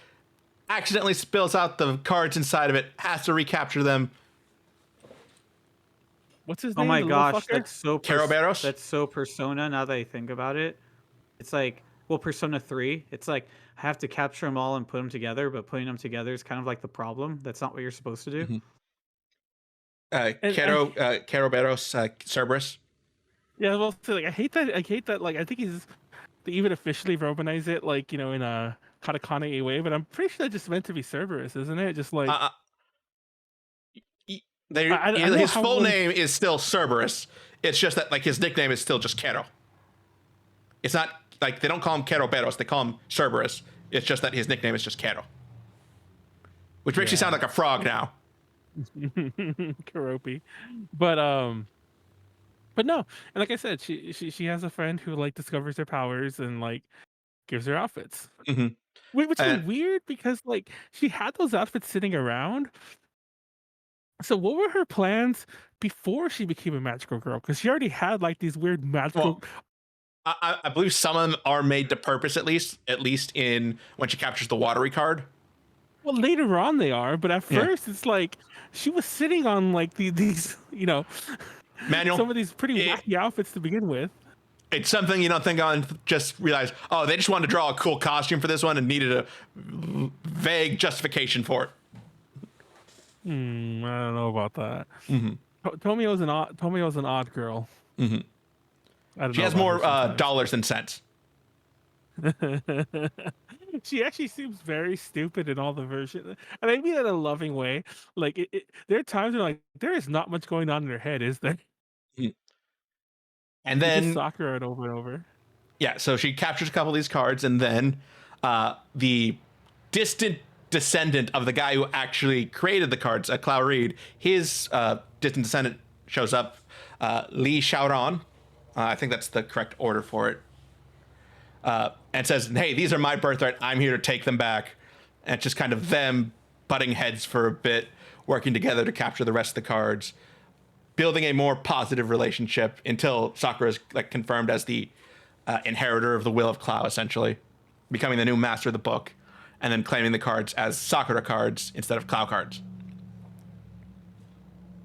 accidentally spills out the cards inside of it, has to recapture them. what's his Oh name? my The little gosh, fucker. Keroberos? that's so Persona now that I think about it. It's like, well, Persona 3, it's like I have to capture them all and put them together, but putting them together is kind of like the problem. That's not what you're supposed to do. Mhm. And I, Keroberos, Cerberus. yeah, well, so, like I hate that. I hate that. Like I think they even officially Romanize it, like in a katakana way. But I'm pretty sure that just meant to be Cerberus, isn't it? Just like Uh, I don't know his how full one. name is still Cerberus. It's just that like his nickname is still just Kero. It's not like they don't call him Keroberos, they call him Cerberus. It's just that his nickname is just Kero. Which makes you sound Yeah. like a frog now. Karopi. But no, and like I said, she has a friend who like discovers her powers and like gives her outfits. Mm-hmm. Which is weird because like she had those outfits sitting around. So what were her plans before she became a magical girl? Because she already had like these weird magical. Well, I believe some of them are made to purpose at least in when she captures the watery card. Well, later on they are, but at Yeah. first it's like she was sitting on like these Manuel, some of these pretty wacky outfits to begin with. it's something you don't think on. Just realize, oh, they just wanted to draw a cool costume for this one and needed a vague justification for it. I don't know about that. Mm-hmm. Tomio's an odd girl. Mm-hmm. I don't She know has about more her sometimes. dollars than cents. She actually seems very stupid in all the versions, and I mean that in a loving way. Like there are times where like there is not much going on in her head, is there? And It's just then Sakura over and over. yeah, so she captures a couple of these cards, and then the distant descendant of the guy who actually created the cards, Clow Reed, his distant descendant shows up, Lee Xiaoran. I think that's the correct order for it. And says, "Hey, these are my birthright. I'm here to take them back." And it's just kind of them butting heads for a bit, working together to capture the rest of the cards, building a more positive relationship until Sakura is like confirmed as the inheritor of the will of Clow, essentially, becoming the new master of the book, and then claiming the cards as Sakura cards instead of Clow cards.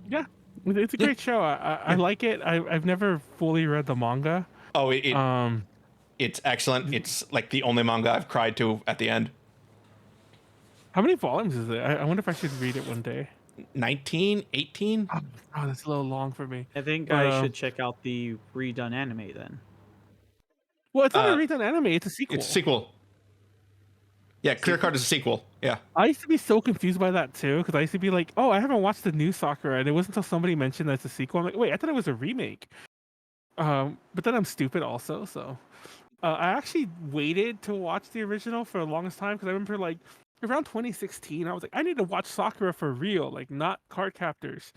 Yeah, it's a great show. I like it. I've never fully read the manga. Oh, Um, it's excellent. It's like the only manga I've cried to at the end. how many volumes is it? I wonder if I should read it one day. 19, 18? Oh, that's a little long for me. I think But, I should check out the redone anime then. Well, it's not a Uh, redone anime. It's a sequel. It's a sequel. Yeah, Clear Card is a sequel. Yeah. I used to be so confused by that too, because I used to be like, "Oh, I haven't watched the new Sakura," and it wasn't until somebody mentioned that it's a sequel. I'm like, "Wait, I thought it was a remake." But then I'm stupid also, so I actually waited to watch the original for the longest time because I remember like around 2016, I was like, I need to watch Sakura for real, like not Card Captors.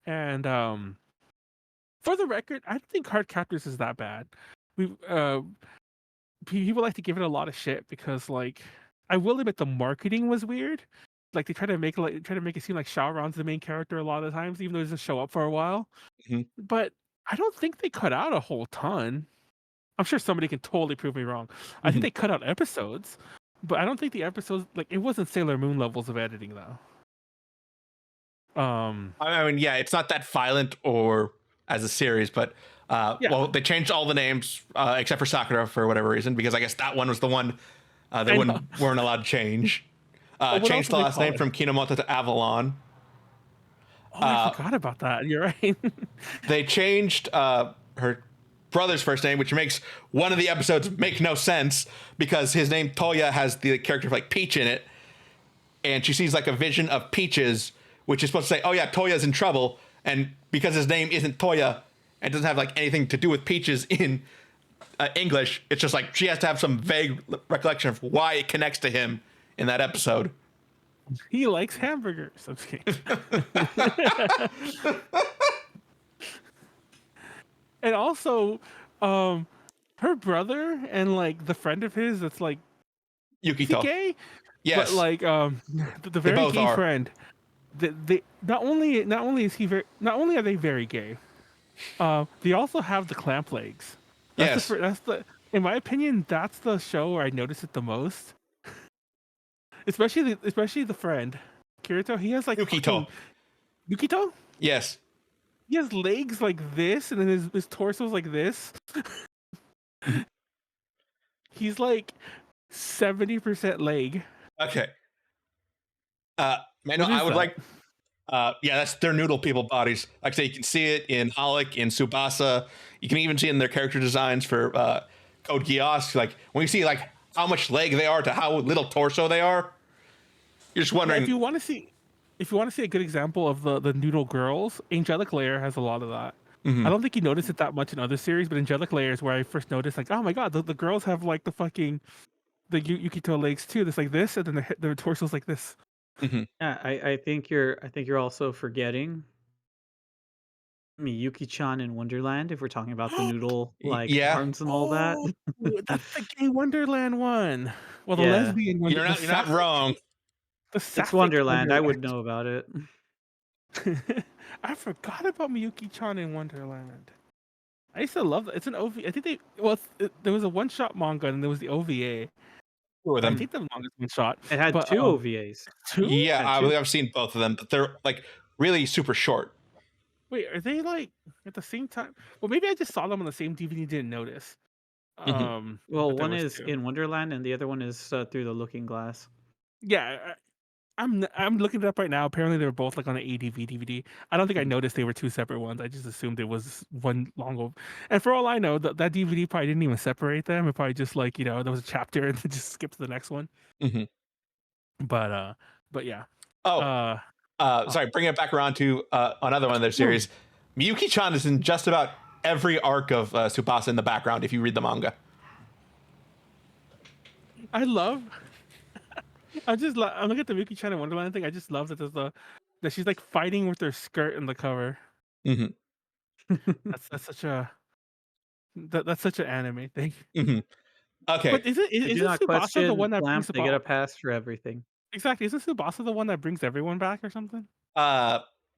And for the record, I don't think Card Captors is that bad. We people like to give it a lot of shit because like I will admit the marketing was weird. Like they try to make it seem like Xiaoran's the main character a lot of the times, even though he doesn't show up for a while. Mhm. But I don't think they cut out a whole ton. I'm sure somebody can totally prove me wrong. I think Mhm. they cut out episodes, but I don't think the episodes like it wasn't Sailor Moon levels of editing though. I mean, yeah, it's not that violent or as a series, but Yeah. well, they changed all the names except for Sakura for whatever reason, because I guess that one was the one they I know. weren't allowed to change. But what else Changed did the they last call name it? from Kinomoto to Avalon. Oh, I forgot about that. You're right. They changed her brother's first name, which makes one of the episodes make no sense because his name Toya has the character like Peach in it, and she sees like a vision of Peaches, which is supposed to say, "Oh yeah, Toya's in trouble," and because his name isn't Toya and doesn't have like anything to do with Peaches in English, it's just like she has to have some vague recollection of why it connects to him in that episode. He likes hamburgers. I'm just kidding. And also, her brother and like the friend of his that's like is he Yukito. gay? But Yes, like the they very both gay are. friend. They not only is he very not only are they very gay, they also have the clamp legs. Yes. That's the in my opinion that's the show where I notice it the most. Especially the friend Kirito. He has like Yukito. Yukito. Yes. He has legs like this, and then his torso's like this. He's like 70% leg. Okay. Man, What I is would that? like. Yeah, that's their noodle people bodies. Like I say, you can see it in Holic, in Tsubasa. You can even see it in their character designs for Code Geass. Like when you see like how much leg they are to how little torso they are, you're just Yeah, wondering. if you want to see a good example of the noodle girls, Angelic Layer has a lot of that. I don't think you notice it that much in other series, but Angelic Layer is where I first noticed like, oh my god, the girls have like the fucking Yukito legs too. It's like this, and then their torso's like this. Yeah, I think you're also forgetting Miyuki-chan in Wonderland if we're talking about the noodle like Yeah, arms and all that. Oh, that's the gay Wonderland one. Well, the Yeah. lesbian one, you're not wrong. the It's sapphic Wonderland. I would Wonderland. know about it. I forgot about Miyuki-chan in Wonderland. I used to love that. It's an OVA. I think there was a one-shot manga and there was the OVA. Two of I them. think the manga's one shot. It had But, 2 OVAs. two? Yeah, Had I two. believe I've seen both of them, but they're like really super short. Wait, are they like at the same time? Well, maybe I just saw them on the same DVD and didn't notice. Well, But there one was is two. in Wonderland and the other one is Through the Looking Glass. Yeah, I'm looking it up right now. Apparently, they were both like on an ADV DVD. I don't think I noticed they were two separate ones. I just assumed it was one long. And for all I know, that DVD probably didn't even separate them. It probably just like there was a chapter and then just skipped to the next one. Mhm. But yeah. Oh, Uh, sorry. Bringing it back around to another one of their series. Miyuki-chan is in just about every arc of Tsubasa in the background. If you read the manga. I love. I'm looking at the Miyuki-chan and Wonderland thing. I just love that that she's like fighting with her skirt in the cover. Mm-hmm. That's such a that's such an anime thing. Mm-hmm. Okay. But They isn't do not Tsubasa the one question that brings Clamp. They get a about pass for everything. exactly? Isn't Tsubasa the one that brings everyone back or something?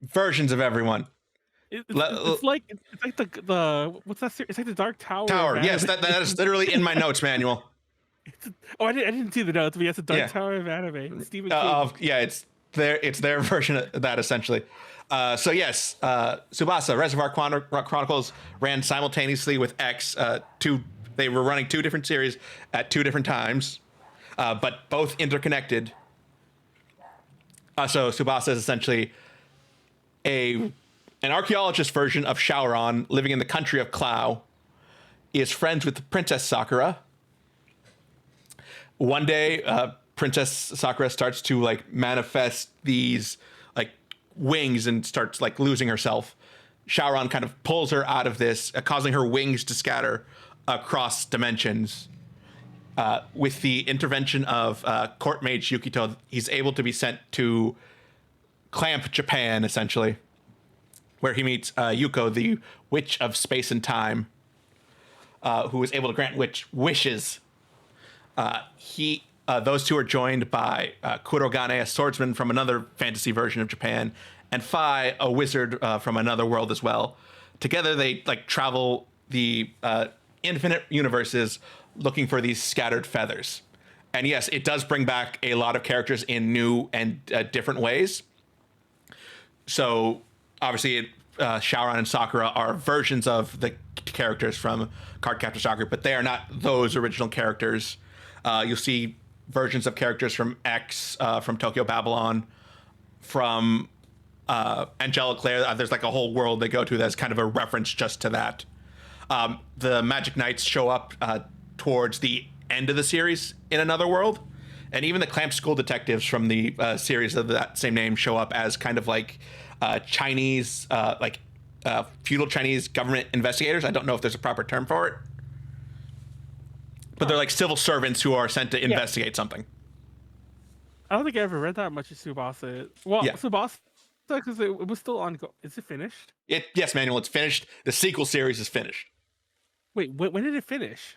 Versions of everyone. It's like the what's that series? It's like the Dark Tower. Tower. Of Yes, anime. that is literally in my notes, Manuel. I didn't see the notes, but yes, the Dark Yeah. Tower of anime. Stephen King. Yeah, it's their version of that essentially. So yes, Tsubasa Reservoir Chronicles ran simultaneously with X. They were running two different series at two different times, but both interconnected. So Tsubasa is essentially an archaeologist version of Shaoran living in the country of Clow. He is friends with Princess Sakura. One day, Princess Sakura starts to like manifest these like wings and starts like losing herself. Shaoran kind of pulls her out of this, causing her wings to scatter across dimensions. With the intervention of court mage Yukito, he's able to be sent to Clamp, Japan, essentially, where he meets Yuko, the Witch of Space and Time, who is able to grant wishes. Those two are joined by Kurogane, a swordsman from another fantasy version of Japan, and Fai, a wizard from another world as well. Together, they like travel the infinite universes looking for these scattered feathers. And yes, it does bring back a lot of characters in new and different ways. So obviously, Shaoran and Sakura are versions of the characters from Cardcaptor Sakura, but they are not those original characters. You'll see versions of characters from X, from Tokyo Babylon, from Angelic Lair. There's like a whole world they go to that's kind of a reference just to that. The Magic Knights show up towards the end of the series in another world. And even the Clamp School detectives from the series of that same name show up as kind of like Chinese, feudal Chinese government investigators. I don't know if there's a proper term for it. But they're like civil servants who are sent to investigate something. I don't think I ever read that much of Tsubasa. Well, Yeah. Tsubasa, because it was still on. Is it finished? Yes, Manuel, it's finished. The sequel series is finished. Wait, when did it finish?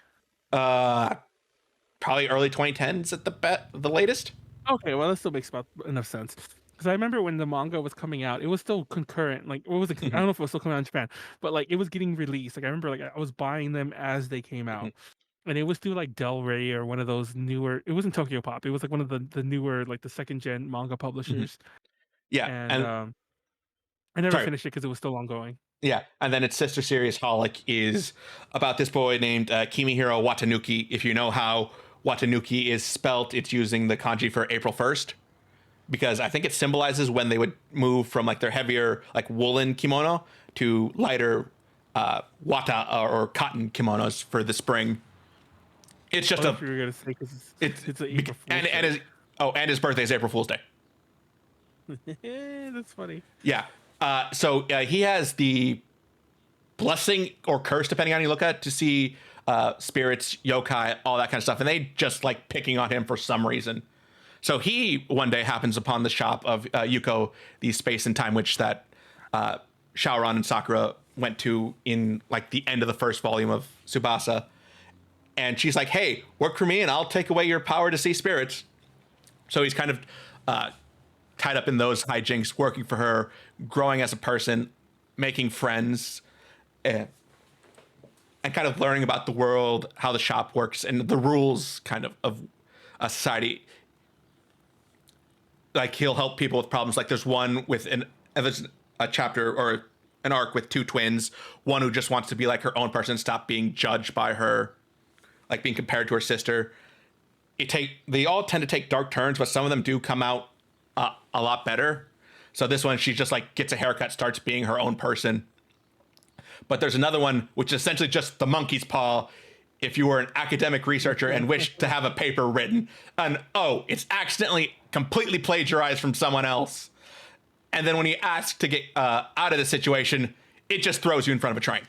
Probably early 2010s at the latest. Okay, well that still makes about enough sense. Because I remember when the manga was coming out, it was still concurrent. Like, what was it? I don't know if it was still coming out in Japan, but like it was getting released. Like I remember, like I was buying them as they came out, and it was through like Del Rey or one of those newer. It wasn't Tokyo Pop. It was like one of the newer, like the second gen manga publishers. Yeah, And I never finished it because it was still ongoing. Yeah, and then its sister series Holic is about this boy named Kimihiro Watanuki. If you know how Watanuki is spelt, it's using the kanji for April 1st, because I think it symbolizes when they would move from like their heavier like woolen kimono to lighter wata or cotton kimonos for the spring. It's just you were gonna say because it's an April Fool's and his birthday is April Fool's Day. That's funny. Yeah. So he has the blessing or curse, depending on how you look at it, to see spirits, yokai, all that kind of stuff. And they just like picking on him for some reason. So he one day happens upon the shop of Yuko, the space and time witch that Shaoran and Sakura went to in like the end of the first volume of Tsubasa. And she's like, hey, work for me and I'll take away your power to see spirits. So he's kind of tied up in those hijinks, working for her, growing as a person, making friends, and kind of learning about the world, how the shop works, and the rules kind of a society. Like he'll help people with problems. Like there's one with there's a chapter or an arc with two twins, one who just wants to be like her own person, stop being judged by her, like being compared to her sister. They all tend to take dark turns, but some of them do come out a lot better. So this one, she just like gets a haircut, starts being her own person. But there's another one, which is essentially just the monkey's paw. If you were an academic researcher and wished to have a paper written, and it's accidentally completely plagiarized from someone else. And then when you ask to get out of the situation, it just throws you in front of a train.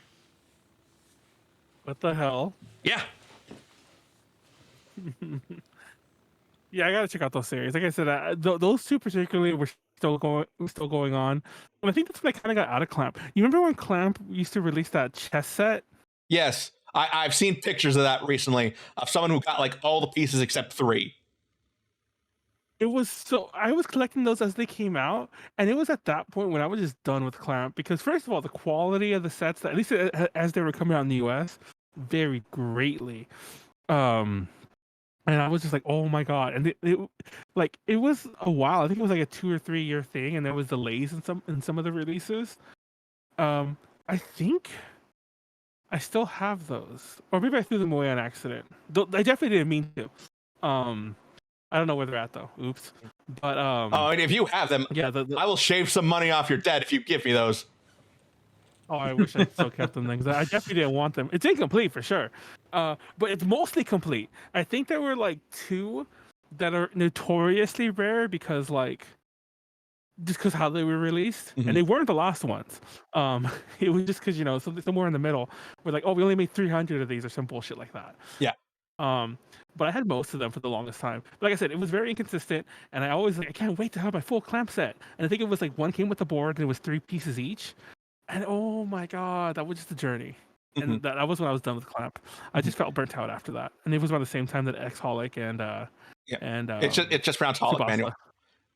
What the hell? Yeah. Yeah, I gotta check out those series. Like I said, those two particularly were still going on. And I think that's when I kind of got out of Clamp. You remember when Clamp used to release that chess set? Yes. I've seen pictures of that recently of someone who got like all the pieces except 3. It was I was collecting those as they came out, and it was at that point when I was just done with Clamp because first of all, the quality of the sets, at least as they were coming out in the US, varied greatly. And I was just like, oh my god! And it was a while. I think it was like a 2 or 3 year thing, and there was delays in some of the releases. I think I still have those, or maybe I threw them away on accident. I definitely didn't mean to. I don't know where they're at though. Oops. But and if you have them, yeah, I will shave some money off your debt if you give me those. Oh, I wish I still kept them. Things I definitely didn't want them. It's incomplete for sure, but it's mostly complete. I think there were like 2 that are notoriously rare because just because how they were released, and they weren't the last ones. It was just because somewhere in the middle, we're like, oh, we only made 300 of these or some bullshit like that. Yeah. But I had most of them for the longest time. But like I said, it was very inconsistent, and I always I can't wait to have my full Clamp set. And I think it was like one came with the board, and it was 3 pieces each. And oh my god, that was just a journey. And that was when I was done with Clamp. I just felt burnt out after that. And it was around the same time that Holic and it's just pronounced Holic, Tsubasa. Manuel.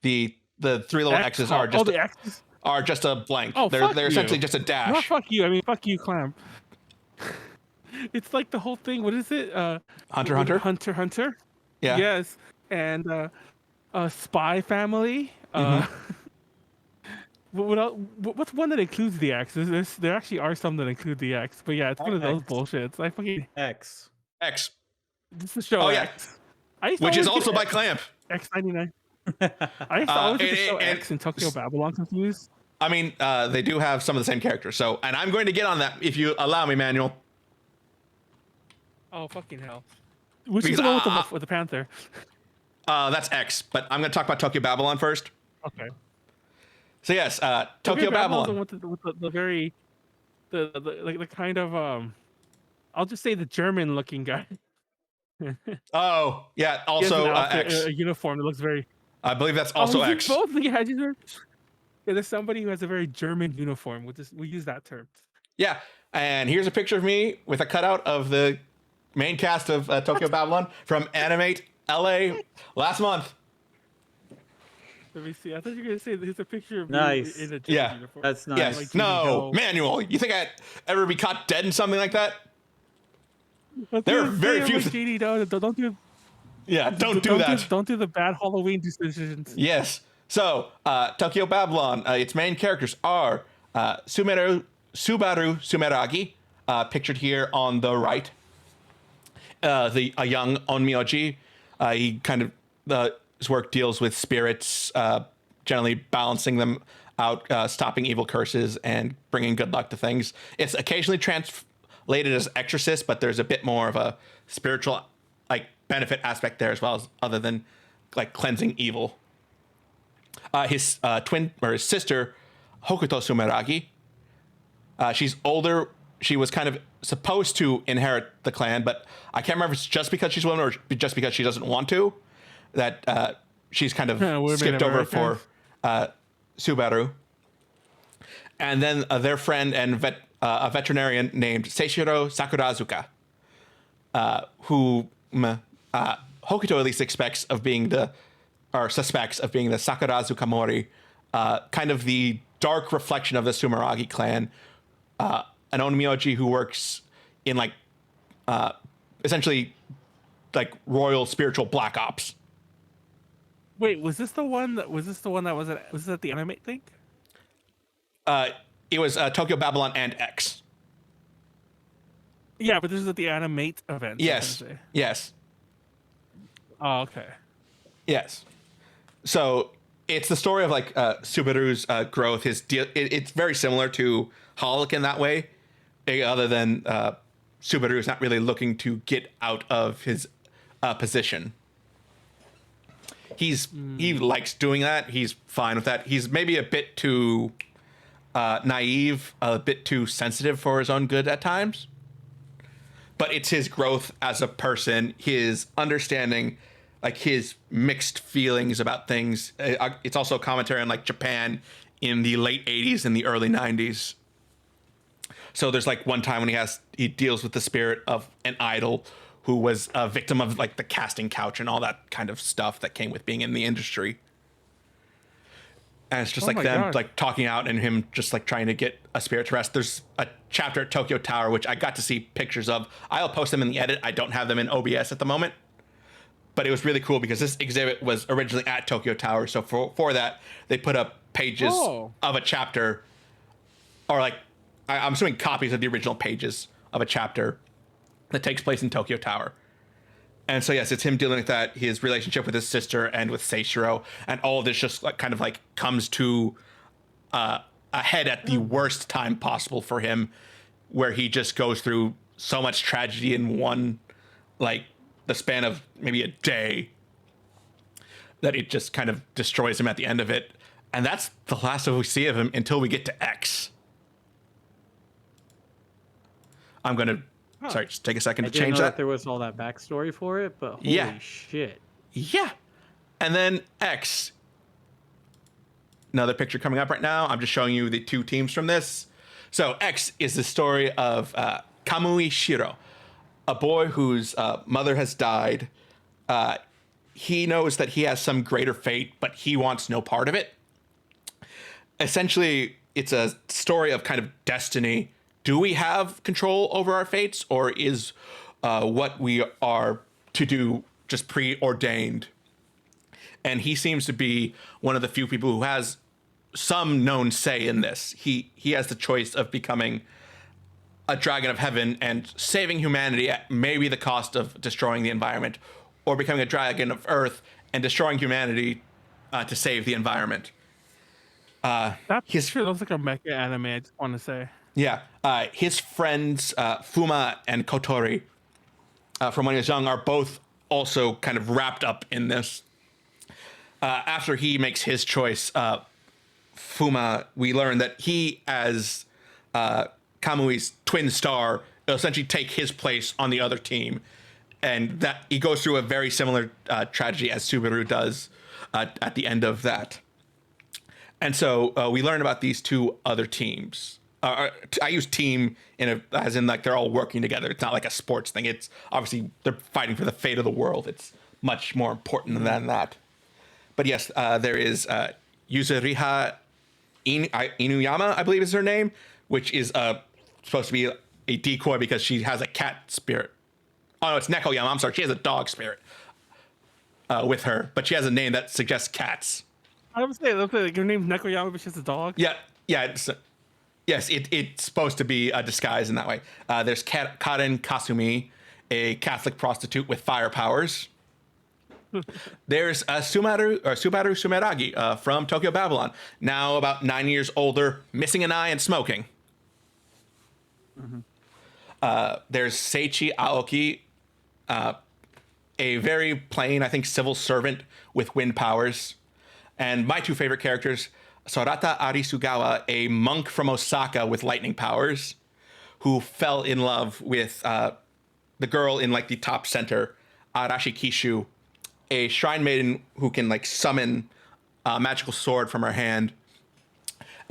The 3 little X's are just the X's are just a blank. Oh, they're essentially just a dash. No, fuck you. I mean, fuck you, Clamp. It's like the whole thing. What is it? Hunter. Hunter. Yeah. Yes, and Spy Family. What's one that includes the X? There actually are some that include the X, but yeah, it's one of those bullshits. I fucking X. X. This is the show X. Which is also by Clamp. X99. I used to always get the show X and Tokyo Babylon confused. I mean, they do have some of the same characters, and I'm going to get on that if you allow me, Manuel. Oh fucking hell! Which is the one with the panther? That's X, but I'm going to talk about Tokyo Babylon first. Okay. So yes, Tokyo Babylon. With the very, the kind of I'll just say the German-looking guy. Oh yeah, also X. A uniform that looks very. I believe that's also X. Both yeah, there's somebody who has a very German uniform. We use that term. Yeah, and here's a picture of me with a cutout of the main cast of Tokyo Babylon from Animate LA last month. Let me see. I thought you were gonna say there's a picture of nice. me in a German uniform. That's nice. Yes. No, Manuel. You think I'd ever be caught dead in something like that? There are very few. JD, don't do. Yeah, don't do that. Don't do the bad Halloween decisions. Yes. So, Tokyo Babylon, its main characters are Subaru Sumeragi, pictured here on the right. A young Onmyoji. He kind of his work deals with spirits, generally balancing them out, stopping evil curses, and bringing good luck to things. It's occasionally translated as exorcist, but there's a bit more of a spiritual benefit aspect there as well, as other than cleansing evil. His twin or his sister, Hokuto Sumeragi. She's older. She was kind of supposed to inherit the clan, but I can't remember if it's just because she's a woman or just because she doesn't want to. That she's kind of skipped over for Subaru. And then their friend and a veterinarian named Seishiro Sakurazuka, who Hokuto at least suspects of being the Sakurazuka Mori, kind of the dark reflection of the Sumeragi clan, an onmyoji who works in essentially royal spiritual black ops. Wait, was this the one that was that the Animate thing? It was Tokyo Babylon and X. Yeah, but this is at the Animate event. Yes. Yes. Oh, okay. Yes. So it's the story of like Subaru's growth. His deal. It's very similar to Holic in that way, other than Subaru is not really looking to get out of his position. He likes doing that. He's fine with that. He's maybe a bit too naive, a bit too sensitive for his own good at times. But it's his growth as a person, his understanding, like his mixed feelings about things. It's also a commentary on like Japan in the late 80s and the early 90s. So there's like one time when he deals with the spirit of an idol who was a victim of like the casting couch and all that kind of stuff that came with being in the industry. And it's just like them God. Like talking out and him just like trying to get a spirit to rest. There's a chapter at Tokyo Tower, which I got to see pictures of. I'll post them in the edit. I don't have them in OBS at the moment. But it was really cool because this exhibit was originally at Tokyo Tower. So for that, they put up pages of a chapter, or like, I'm assuming copies of the original pages of a chapter that takes place in Tokyo Tower. And so, yes, it's him dealing with that, his relationship with his sister and with Seishiro, and all of this just like kind of like comes to a head at the worst time possible for him, where he just goes through so much tragedy in one, like the span of maybe a day, that it just kind of destroys him at the end of it. And that's the last of we see of him until we get to X. I'm going to... Sorry, just take a second to change that. There was all that backstory for it, but holy shit. Yeah. And then X. Another picture coming up right now. I'm just showing you the two teams from this. So X is the story of Kamui Shiro, a boy whose mother has died. He knows that he has some greater fate, but he wants no part of it. Essentially, it's a story of kind of destiny. Do we have control over our fates, or is what we are to do just preordained? And he seems to be one of the few people who has some known say in this. He has the choice of becoming a dragon of heaven and saving humanity at maybe the cost of destroying the environment, or becoming a dragon of earth and destroying humanity to save the environment. That picture looks like a mecha anime, I just want to say. Yeah, his friends Fuma and Kotori from when he was young are both also kind of wrapped up in this. After he makes his choice, Fuma, we learn that he, as Kamui's twin star, will essentially take his place on the other team, and that he goes through a very similar tragedy as Subaru does at the end of that. And so we learn about these two other teams. I use team as in like they're all working together. It's not like a sports thing. It's obviously they're fighting for the fate of the world. It's much more important than that. But yes, there is Yuzuriha Inuyama, I believe is her name, which is supposed to be a decoy because she has a cat spirit. Oh no, it's Nekoyama. I'm sorry, she has a dog spirit with her, but she has a name that suggests cats. I would say like, her name's Nekoyama, but she's a dog. Yeah. Yes, it's supposed to be a disguise in that way. There's Karen Kasumi, a Catholic prostitute with fire powers. There's Subaru Sumeragi from Tokyo Babylon, now about 9 years older, missing an eye and smoking. Mm-hmm. There's Seichi Aoki, a very plain, I think, civil servant with wind powers. And my two favorite characters, Sorata Arisugawa, a monk from Osaka with lightning powers, who fell in love with the girl in like the top center, Arashi Kishu, a shrine maiden who can like summon a magical sword from her hand,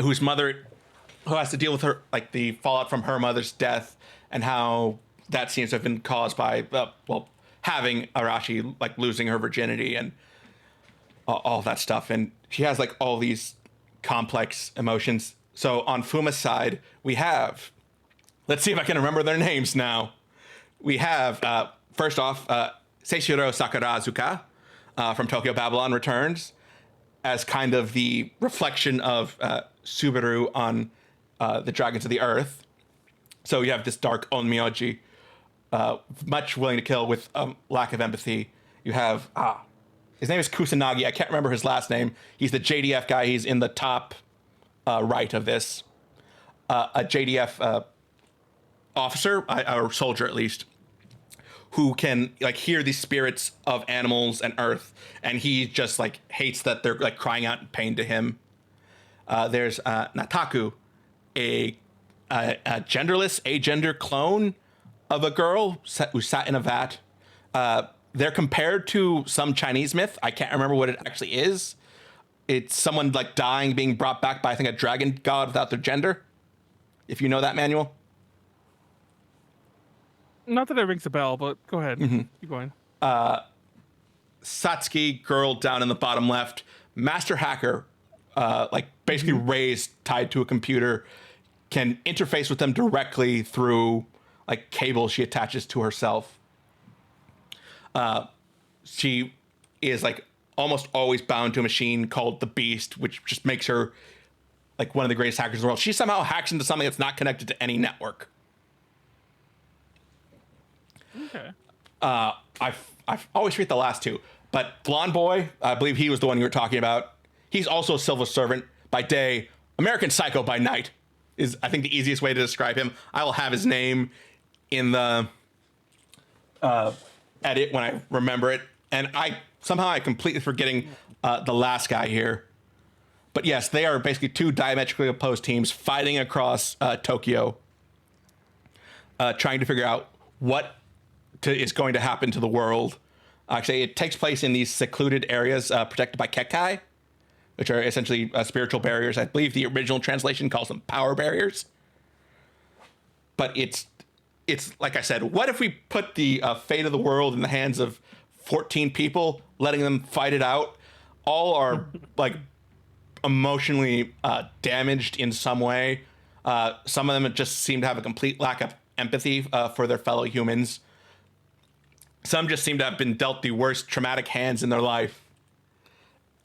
who has to deal with her, like the fallout from her mother's death, and how that seems to have been caused by having Arashi like losing her virginity and all that stuff. And she has like all these complex emotions. So on Fuma's side, we have, let's see if I can remember their names now. We have, first off, Seishiro Sakurazuka from Tokyo Babylon returns as kind of the reflection of Subaru on the Dragons of the Earth. So you have this dark onmyoji, much willing to kill with lack of empathy. You have His name is Kusanagi. I can't remember his last name. He's the JDF guy. He's in the top right of this. A JDF officer, or soldier at least, who can like hear the spirits of animals and earth, and he just like hates that they're like crying out in pain to him. There's Nataku, a genderless, agender clone of a girl who sat in a vat. They're compared to some Chinese myth. I can't remember what it actually is. It's someone like dying, being brought back by, I think, a dragon god without their gender. If you know that, Manuel. Not that it rings a bell, but go ahead. Keep going. Satsuki, girl down in the bottom left, master hacker, like basically raised, tied to a computer, can interface with them directly through like cables she attaches to herself. She is like almost always bound to a machine called the Beast, which just makes her like one of the greatest hackers in the world. She somehow hacks into something that's not connected to any network. Okay. I've always forget the last two, but Blonde Boy, I believe he was the one you were talking about. He's also a civil servant by day, American Psycho by night, is I think the easiest way to describe him. I will have his name in the edit when I remember it, and I completely forgetting the last guy here. But yes, they are basically two diametrically opposed teams fighting across Tokyo, trying to figure out what is going to happen to the world. Actually, it takes place in these secluded areas protected by Kekai, which are essentially spiritual barriers. I believe the original translation calls them power barriers. But it's like I said, what if we put the fate of the world in the hands of 14 people, letting them fight it out? All are like emotionally damaged in some way. Some of them just seem to have a complete lack of empathy for their fellow humans. Some just seem to have been dealt the worst traumatic hands in their life.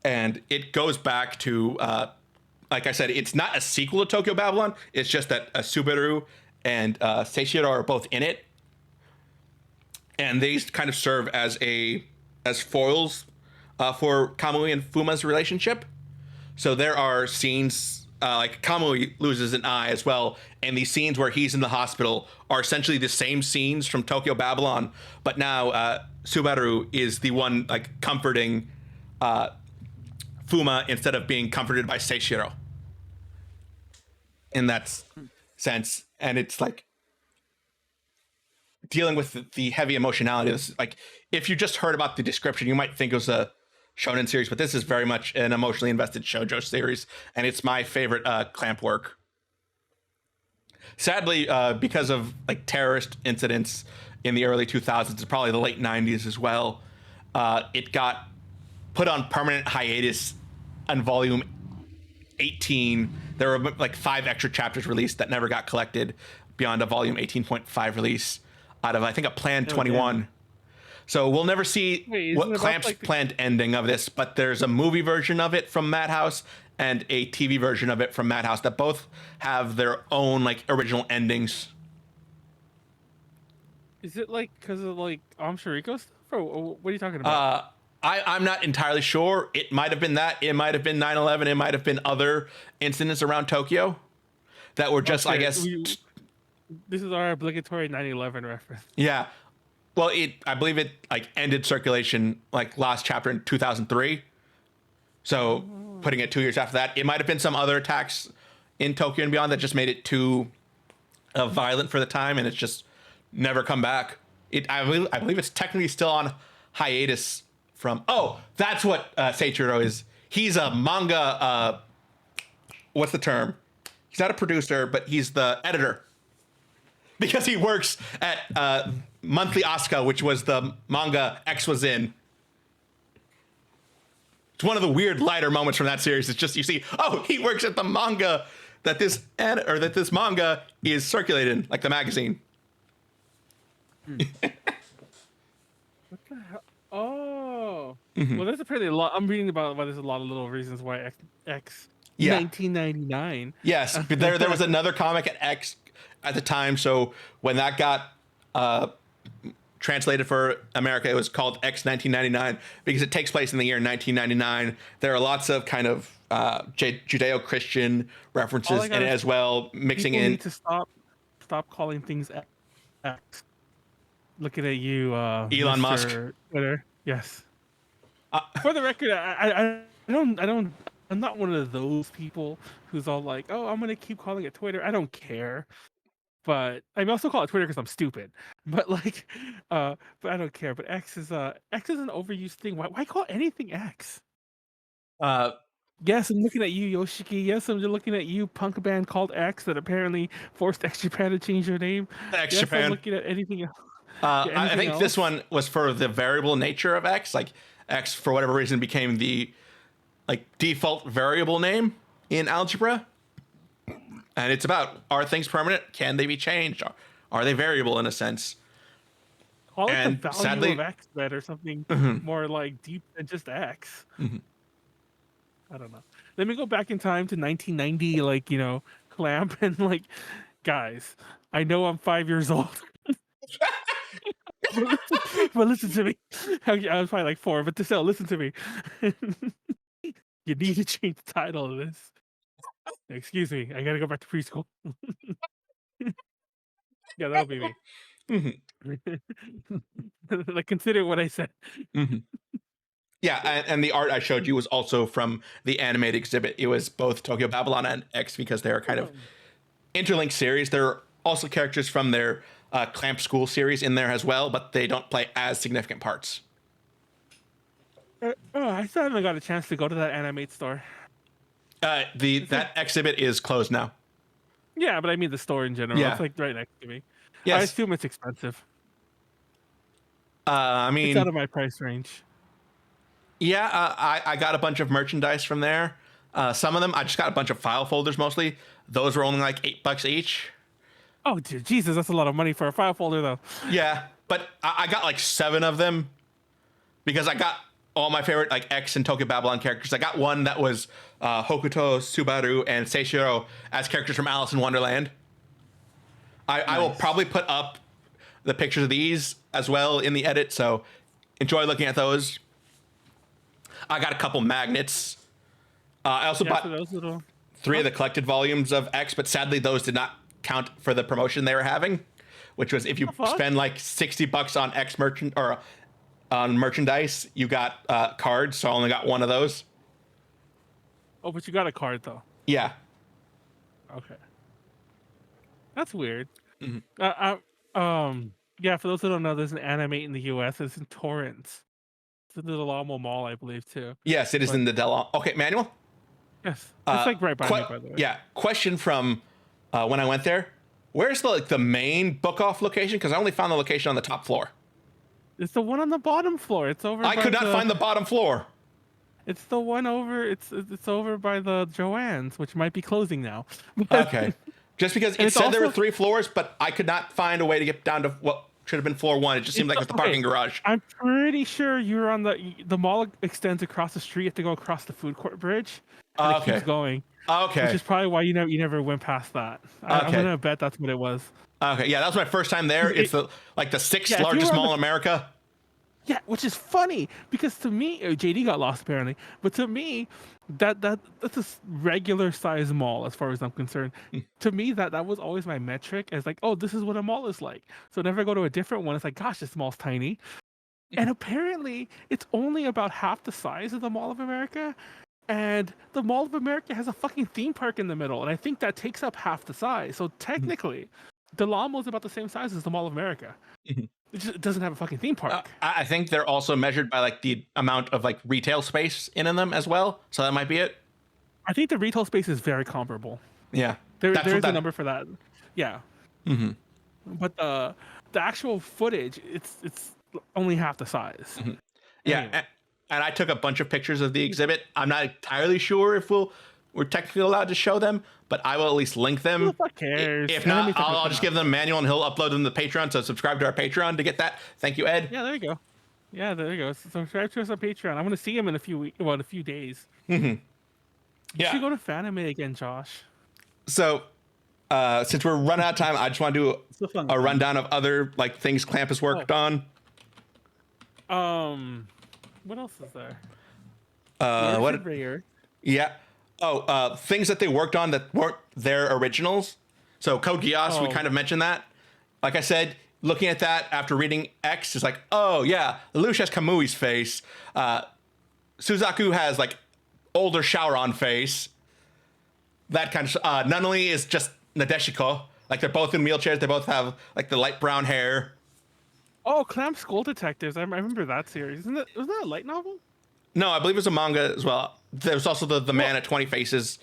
And it goes back to, like I said, it's not a sequel to Tokyo Babylon. It's just that Subaru and Seishiro are both in it. And they kind of serve as foils for Kamui and Fuma's relationship. So there are scenes, like Kamui loses an eye as well, and these scenes where he's in the hospital are essentially the same scenes from Tokyo Babylon, but now Subaru is the one like comforting Fuma instead of being comforted by Seishiro. In that sense, and it's like dealing with the heavy emotionality. This, like, if you just heard about the description, you might think it was a shonen series, but this is very much an emotionally invested shoujo series, and it's my favorite Clamp work. Sadly, because of like terrorist incidents in the early 2000s, and probably the late 90s as well, it got put on permanent hiatus on volume 18. There were like 5 extra chapters released that never got collected beyond a volume 18.5 release out of, I think, a planned 21. Damn. So we'll never see what Clamp's like planned ending of this, but there's a movie version of it from Madhouse and a TV version of it from Madhouse that both have their own like original endings. Is it like because of like Shariko stuff, or what are you talking about? I'm not entirely sure. It might have been that. It might have been 9/11. It might have been other incidents around Tokyo that were just, okay, I guess. This is our obligatory 9/11 reference. Yeah. Well, I believe it like ended circulation like last chapter in 2003. So putting it 2 years after that, it might have been some other attacks in Tokyo and beyond that just made it too violent for the time, and it's just never come back. I believe it's technically still on hiatus from. Oh, that's what Seichiro is. He's a manga. What's the term? He's not a producer, but he's the editor. Because he works at Monthly Asuka, which was the manga X was in. It's one of the weird lighter moments from that series. It's just you see, oh, he works at the manga that this manga is circulated in, like the magazine. What the hell? Oh, well, there's apparently a lot. I'm reading about why there's a lot of little reasons why X. Yeah. 1999. Yes, but there was another comic at X at the time. So when that got translated for America, it was called X 1999 because it takes place in the year 1999. There are lots of kind of Judeo-Christian references in it as well, mixing People in. need to stop calling things X. Looking at you, Elon Musk. Mr. Twitter. Yes. For the record, I'm not one of those people who's all like, "Oh, I'm gonna keep calling it Twitter." I don't care, but I also call it Twitter because I'm stupid. But like, but I don't care. But X is an overused thing. Why call anything X? Yes, I'm looking at you, Yoshiki. Yes, I'm just looking at you, punk band called X that apparently forced X Japan to change their name. X Yes, Japan. I'm looking at anything else. I think this one was for the variable nature of X. Like X, for whatever reason, became the default variable name in algebra. And it's about, are things permanent? Can they be changed? Are they variable in a sense? Call it And the value sadly- of X bet or something more like deep than just X. I don't know. Let me go back in time to 1990, Clamp and guys, I know I'm 5 years old. but listen to me. I was probably like 4, but still, listen to me. You need to change the title of this. Excuse me, I gotta go back to preschool. Yeah, that'll be me. Consider what I said. Yeah, and the art I showed you was also from the Animate exhibit. It was both Tokyo Babylon and X because they are kind of interlinked series. There are also characters from their Clamp School series in there as well, but they don't play as significant parts. I still haven't got a chance to go to that Animate store. That exhibit is closed now. Yeah, but I mean the store in general. Yeah. It's right next to me. Yes. I assume it's expensive. I mean, It's out of my price range. yeah, I got a bunch of merchandise from there. Some of them, I just got a bunch of file folders mostly. Those were only like $8 each. Oh, Jesus, that's a lot of money for a file folder, though. Yeah, but I got like 7 of them because I got all my favorite X and Tokyo Babylon characters. I got one that was Hokuto, Subaru, and Seishiro as characters from Alice in Wonderland. I will probably put up the pictures of these as well in the edit, so enjoy looking at those. I got a couple magnets. I also bought for those little... 3 of the collected volumes of X, but sadly those did not count for the promotion they were having, which was if you spend like $60 on X merchant or on merchandise, you got cards. So I only got one of those. Oh, but you got a card though. Yeah. Okay. That's weird. Yeah, for those who don't know, there's an Animate in the U.S. It's in Torrance. It's in the Del Amo Mall, I believe, too. Yes, it is in the Del. Okay, Manuel. Yes, it's right by me, by the way. Yeah. Question from when I went there. Where's the main book off location? Because I only found the location on the top floor. It's the one on the bottom floor. It's over. I could not find the bottom floor. It's the one over. It's over by the Joann's, which might be closing now. Okay. Just because it said there were also- 3 floors, but I could not find a way to get down to what should have been floor 1. It just seemed like it was the parking garage. I'm pretty sure you're on the mall extends across the street. You have to go across the food court bridge. And it keeps going. Okay. Which is probably why you never went past that. I'm gonna bet that's what it was. Okay. Yeah, that was my first time there. It's the 6th largest mall in America. Yeah, which is funny because to me, JD got lost apparently, but to me, that's a regular size mall as far as I'm concerned. To me, that was always my metric as oh, this is what a mall is like. So whenever I go to a different one, it's like, gosh, this mall's tiny. And apparently, it's only about half the size of the Mall of America. And the Mall of America has a fucking theme park in the middle, and I think that takes up half the size. So technically, Del Amo is about the same size as the Mall of America. It doesn't have a fucking theme park. I think they're also measured by the amount of retail space in them as well. So that might be it. I think the retail space is very comparable. Yeah, there's a number for that. Yeah. But the actual footage, it's only half the size. Yeah, Anyway. and I took a bunch of pictures of the exhibit. I'm not entirely sure if we're technically allowed to show them, but I will at least link them. Who the fuck cares? If not, I'll just give them Manuel and he'll upload them to Patreon. So subscribe to our Patreon to get that. Thank you, Ed. Yeah, there you go. Yeah, there you go. So subscribe to us on Patreon. I'm gonna see him in a few in a few days. You should go to Fanime again, Josh. So Since we're running out of time, I just want to It's a do fun a game. rundown of other like things Clamp has worked on. What else is there? What? Rayearth. Yeah. Oh, things that they worked on that weren't their originals. So Code Geass, we kind of mentioned that. Like I said, looking at that after reading X is like, oh yeah, Lelouch has Kamui's face. Suzaku has like older Shaoran face. That kind of Nunnally is just Nadeshiko. Like they're both in wheelchairs. They both have like the light brown hair. Oh, Clamp School Detectives. I remember that series. Was that a light novel? No, I believe it was a manga as well. There's also the Man at 20 Faces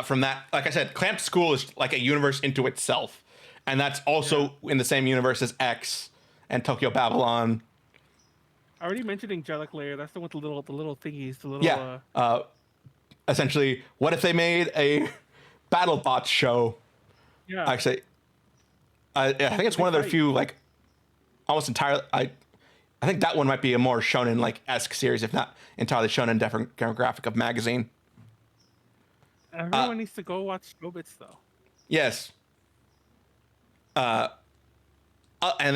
from that. Like I said, Clamp School is like a universe into itself. And that's also in the same universe as X and Tokyo Babylon. I already mentioned Angelic Layer. That's the one with the little thingies. The little Essentially, what if they made a BattleBots show? Yeah. Actually, I think it's one of their few like almost entirely. I think that one might be a more shonen like esque series, if not entirely shonen demographic of magazine. Everyone needs to go watch Chobits though. Yes. And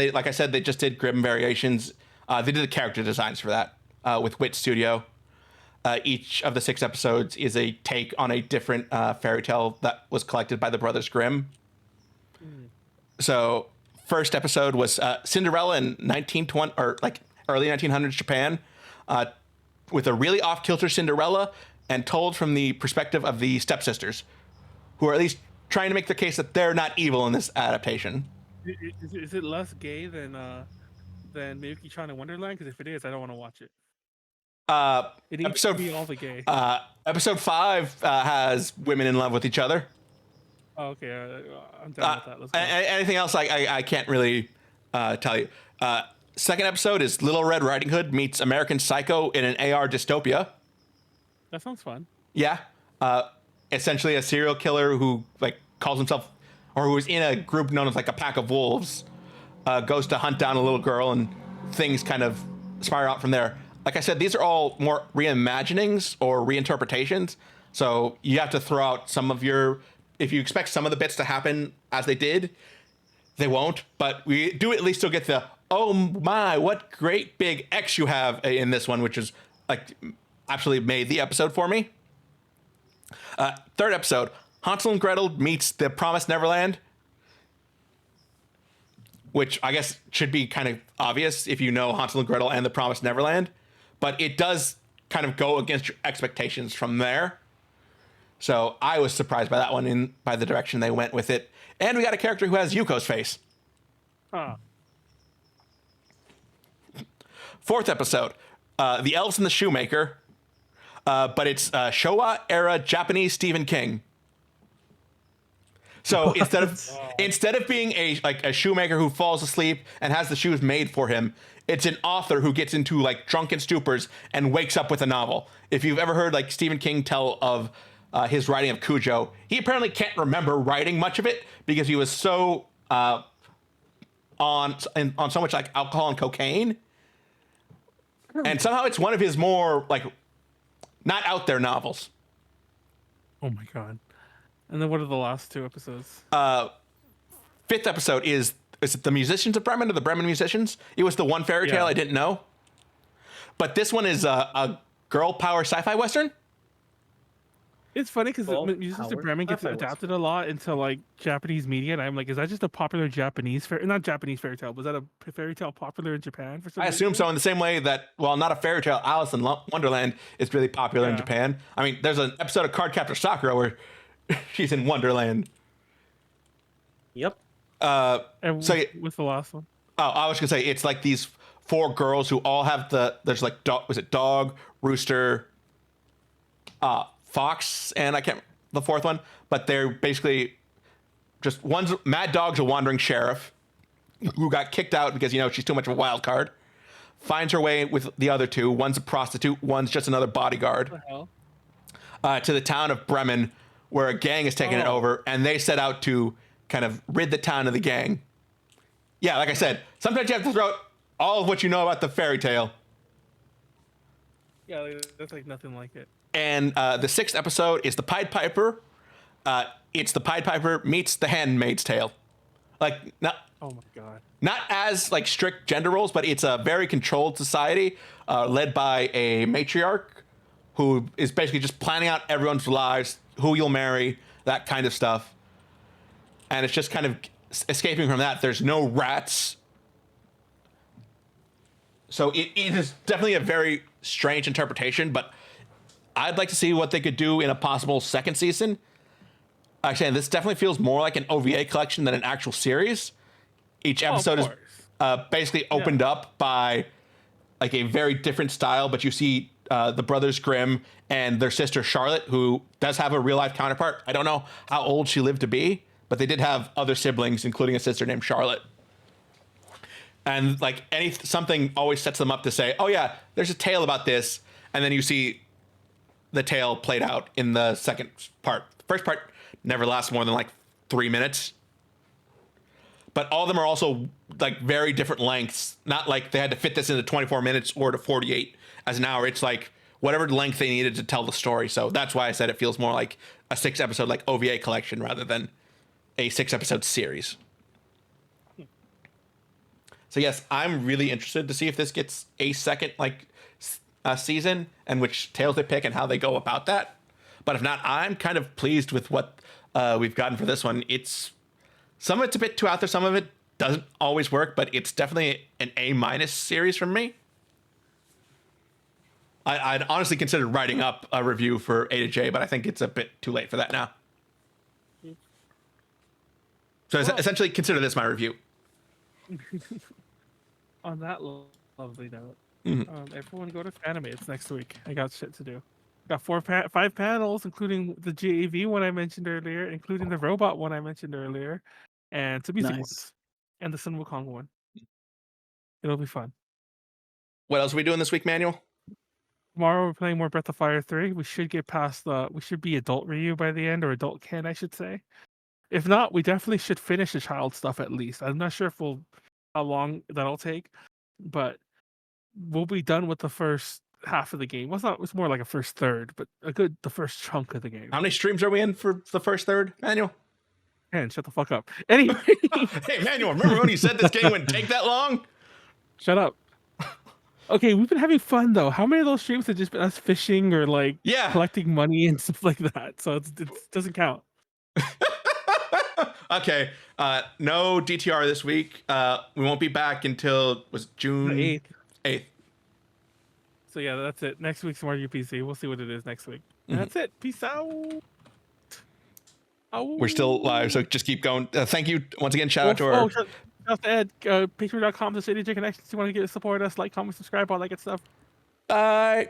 they, like I said, they just did Grim Variations. They did the character designs for that with Wit Studio. Each of the 6 episodes is a take on a different fairy tale that was collected by the Brothers Grimm. So, first episode was Cinderella in 1920 or like early 1900s Japan, with a really off-kilter Cinderella and told from the perspective of the stepsisters, who are at least trying to make the case that they're not evil in this adaptation. Is it less gay than Miyuki-chan in Wonderland? Because if it is, I don't want to watch it. It needs to be all the gay. Episode 5 has women in love with each other. Oh, okay, I'm done with that. Let's go. Anything else? I can't really tell you. Second episode is Little Red Riding Hood meets American Psycho in an AR dystopia. That sounds fun. Yeah. Essentially a serial killer who like calls himself, or who is in a group known as like a pack of wolves, goes to hunt down a little girl, and things kind of spiral out from there. Like I said, these are all more reimaginings or reinterpretations. So you have to throw out some of your, if you expect some of the bits to happen as they did, they won't. But we do at least still get the, oh my, what great big X you have in this one, which is like absolutely made the episode for me. Third episode, Hansel and Gretel meets the Promised Neverland, which I guess should be kind of obvious if you know Hansel and Gretel and the Promised Neverland, but it does kind of go against your expectations from there. So I was surprised by that one, by the direction they went with it. And we got a character who has Yuko's face. Huh. Fourth episode, The Elves and the Shoemaker, but it's Showa-era Japanese Stephen King. So instead of being a shoemaker who falls asleep and has the shoes made for him, it's an author who gets into like drunken stupors and wakes up with a novel. If you've ever heard like Stephen King tell of his writing of Cujo, he apparently can't remember writing much of it because he was so on so much like alcohol and cocaine, and somehow it's one of his more like not out there novels. Oh my god. And then what are the last 2 episodes? Fifth episode is it the Musicians of Bremen or the Bremen Musicians? It was the one fairy tale I didn't know. But this one is a girl power sci-fi western. It's funny because Musicians of Bremen gets adapted a lot into like Japanese media, and I'm like, is that just a popular Japanese not Japanese fairy tale? Was that a fairy tale popular in Japan for some reason? I assume so, in the same way that, well, not a fairy tale, Alice in Wonderland is really popular in Japan. I mean, there's an episode of Cardcaptor Sakura where she's in Wonderland. Yep. And so what's the last one? Oh, I was gonna say it's like these 4 girls who all have there's like dog, rooster, fox, and I can't the 4th one, but they're basically just Mad Dog's a wandering sheriff who got kicked out because she's too much of a wild card. Finds her way with the other 2. One's a prostitute, one's just another bodyguard. What the hell? To the town of Bremen, where a gang is taking it over, and they set out to kind of rid the town of the gang. Yeah, like I said, sometimes you have to throw out all of what you know about the fairy tale. Yeah, that's like nothing like it. And the 6th episode is The Pied Piper, It's the Pied Piper meets the Handmaid's Tale. Like, Oh my god. not as like strict gender roles, but it's a very controlled society led by a matriarch who is basically just planning out everyone's lives, who you'll marry, that kind of stuff. And it's just kind of escaping from that. There's no rats. So it is definitely a very strange interpretation, but I'd like to see what they could do in a possible second season. Actually, this definitely feels more like an OVA collection than an actual series. Each episode is basically opened up by like a very different style, but you see the brothers Grimm and their sister Charlotte, who does have a real life counterpart. I don't know how old she lived to be, but they did have other siblings, including a sister named Charlotte. And like something always sets them up to say, oh yeah, there's a tale about this. And then you see the tale played out in the second part. The first part never lasts more than like 3 minutes. But all of them are also like very different lengths. Not like they had to fit this into 24 minutes or to 48 as an hour. It's like whatever length they needed to tell the story. So that's why I said it feels more like a 6-episode like OVA collection rather than a 6-episode series. So yes, I'm really interested to see if this gets a second like season and which tales they pick and how they go about that. But if not, I'm kind of pleased with what we've gotten for this one. Some of it's a bit too out there. Some of it doesn't always work, but it's definitely an A- series from me. I'd honestly consider writing up a review for A to J, but I think it's a bit too late for that now. So essentially, consider this my review. On that lovely note, everyone go to Animate. It's next week. I got shit to do. Got 5 panels, including the JAV one I mentioned earlier, including the robot one I mentioned earlier, and some music ones, and the Sun Wukong one. It'll be fun. What else are we doing this week, Manuel? Tomorrow we're playing more Breath of Fire 3. We should get past we should be adult review by the end, or adult Ken, I should say. If not, we definitely should finish the child stuff at least. I'm not sure if how long that'll take, but we'll be done with the first half of the game. Well, it's more like a first third, but the first chunk of the game. How many streams are we in for the first third, Manuel? Man, shut the fuck up. Anyway. Hey, Manuel, remember when you said this game wouldn't take that long? Shut up. Okay, we've been having fun though. How many of those streams have just been us fishing or like collecting money and stuff like that? So it doesn't count. Okay, no DTR this week. We won't be back until June 8th. So yeah, that's it. Next week's more UPC. We'll see what it is next week. That's it. Peace out. We're still live, so just keep going. Thank you once again. Shout out to our. Just to add, patreon.com/ADJ Connections. You want to support us, like, comment, subscribe, all that good stuff. Bye.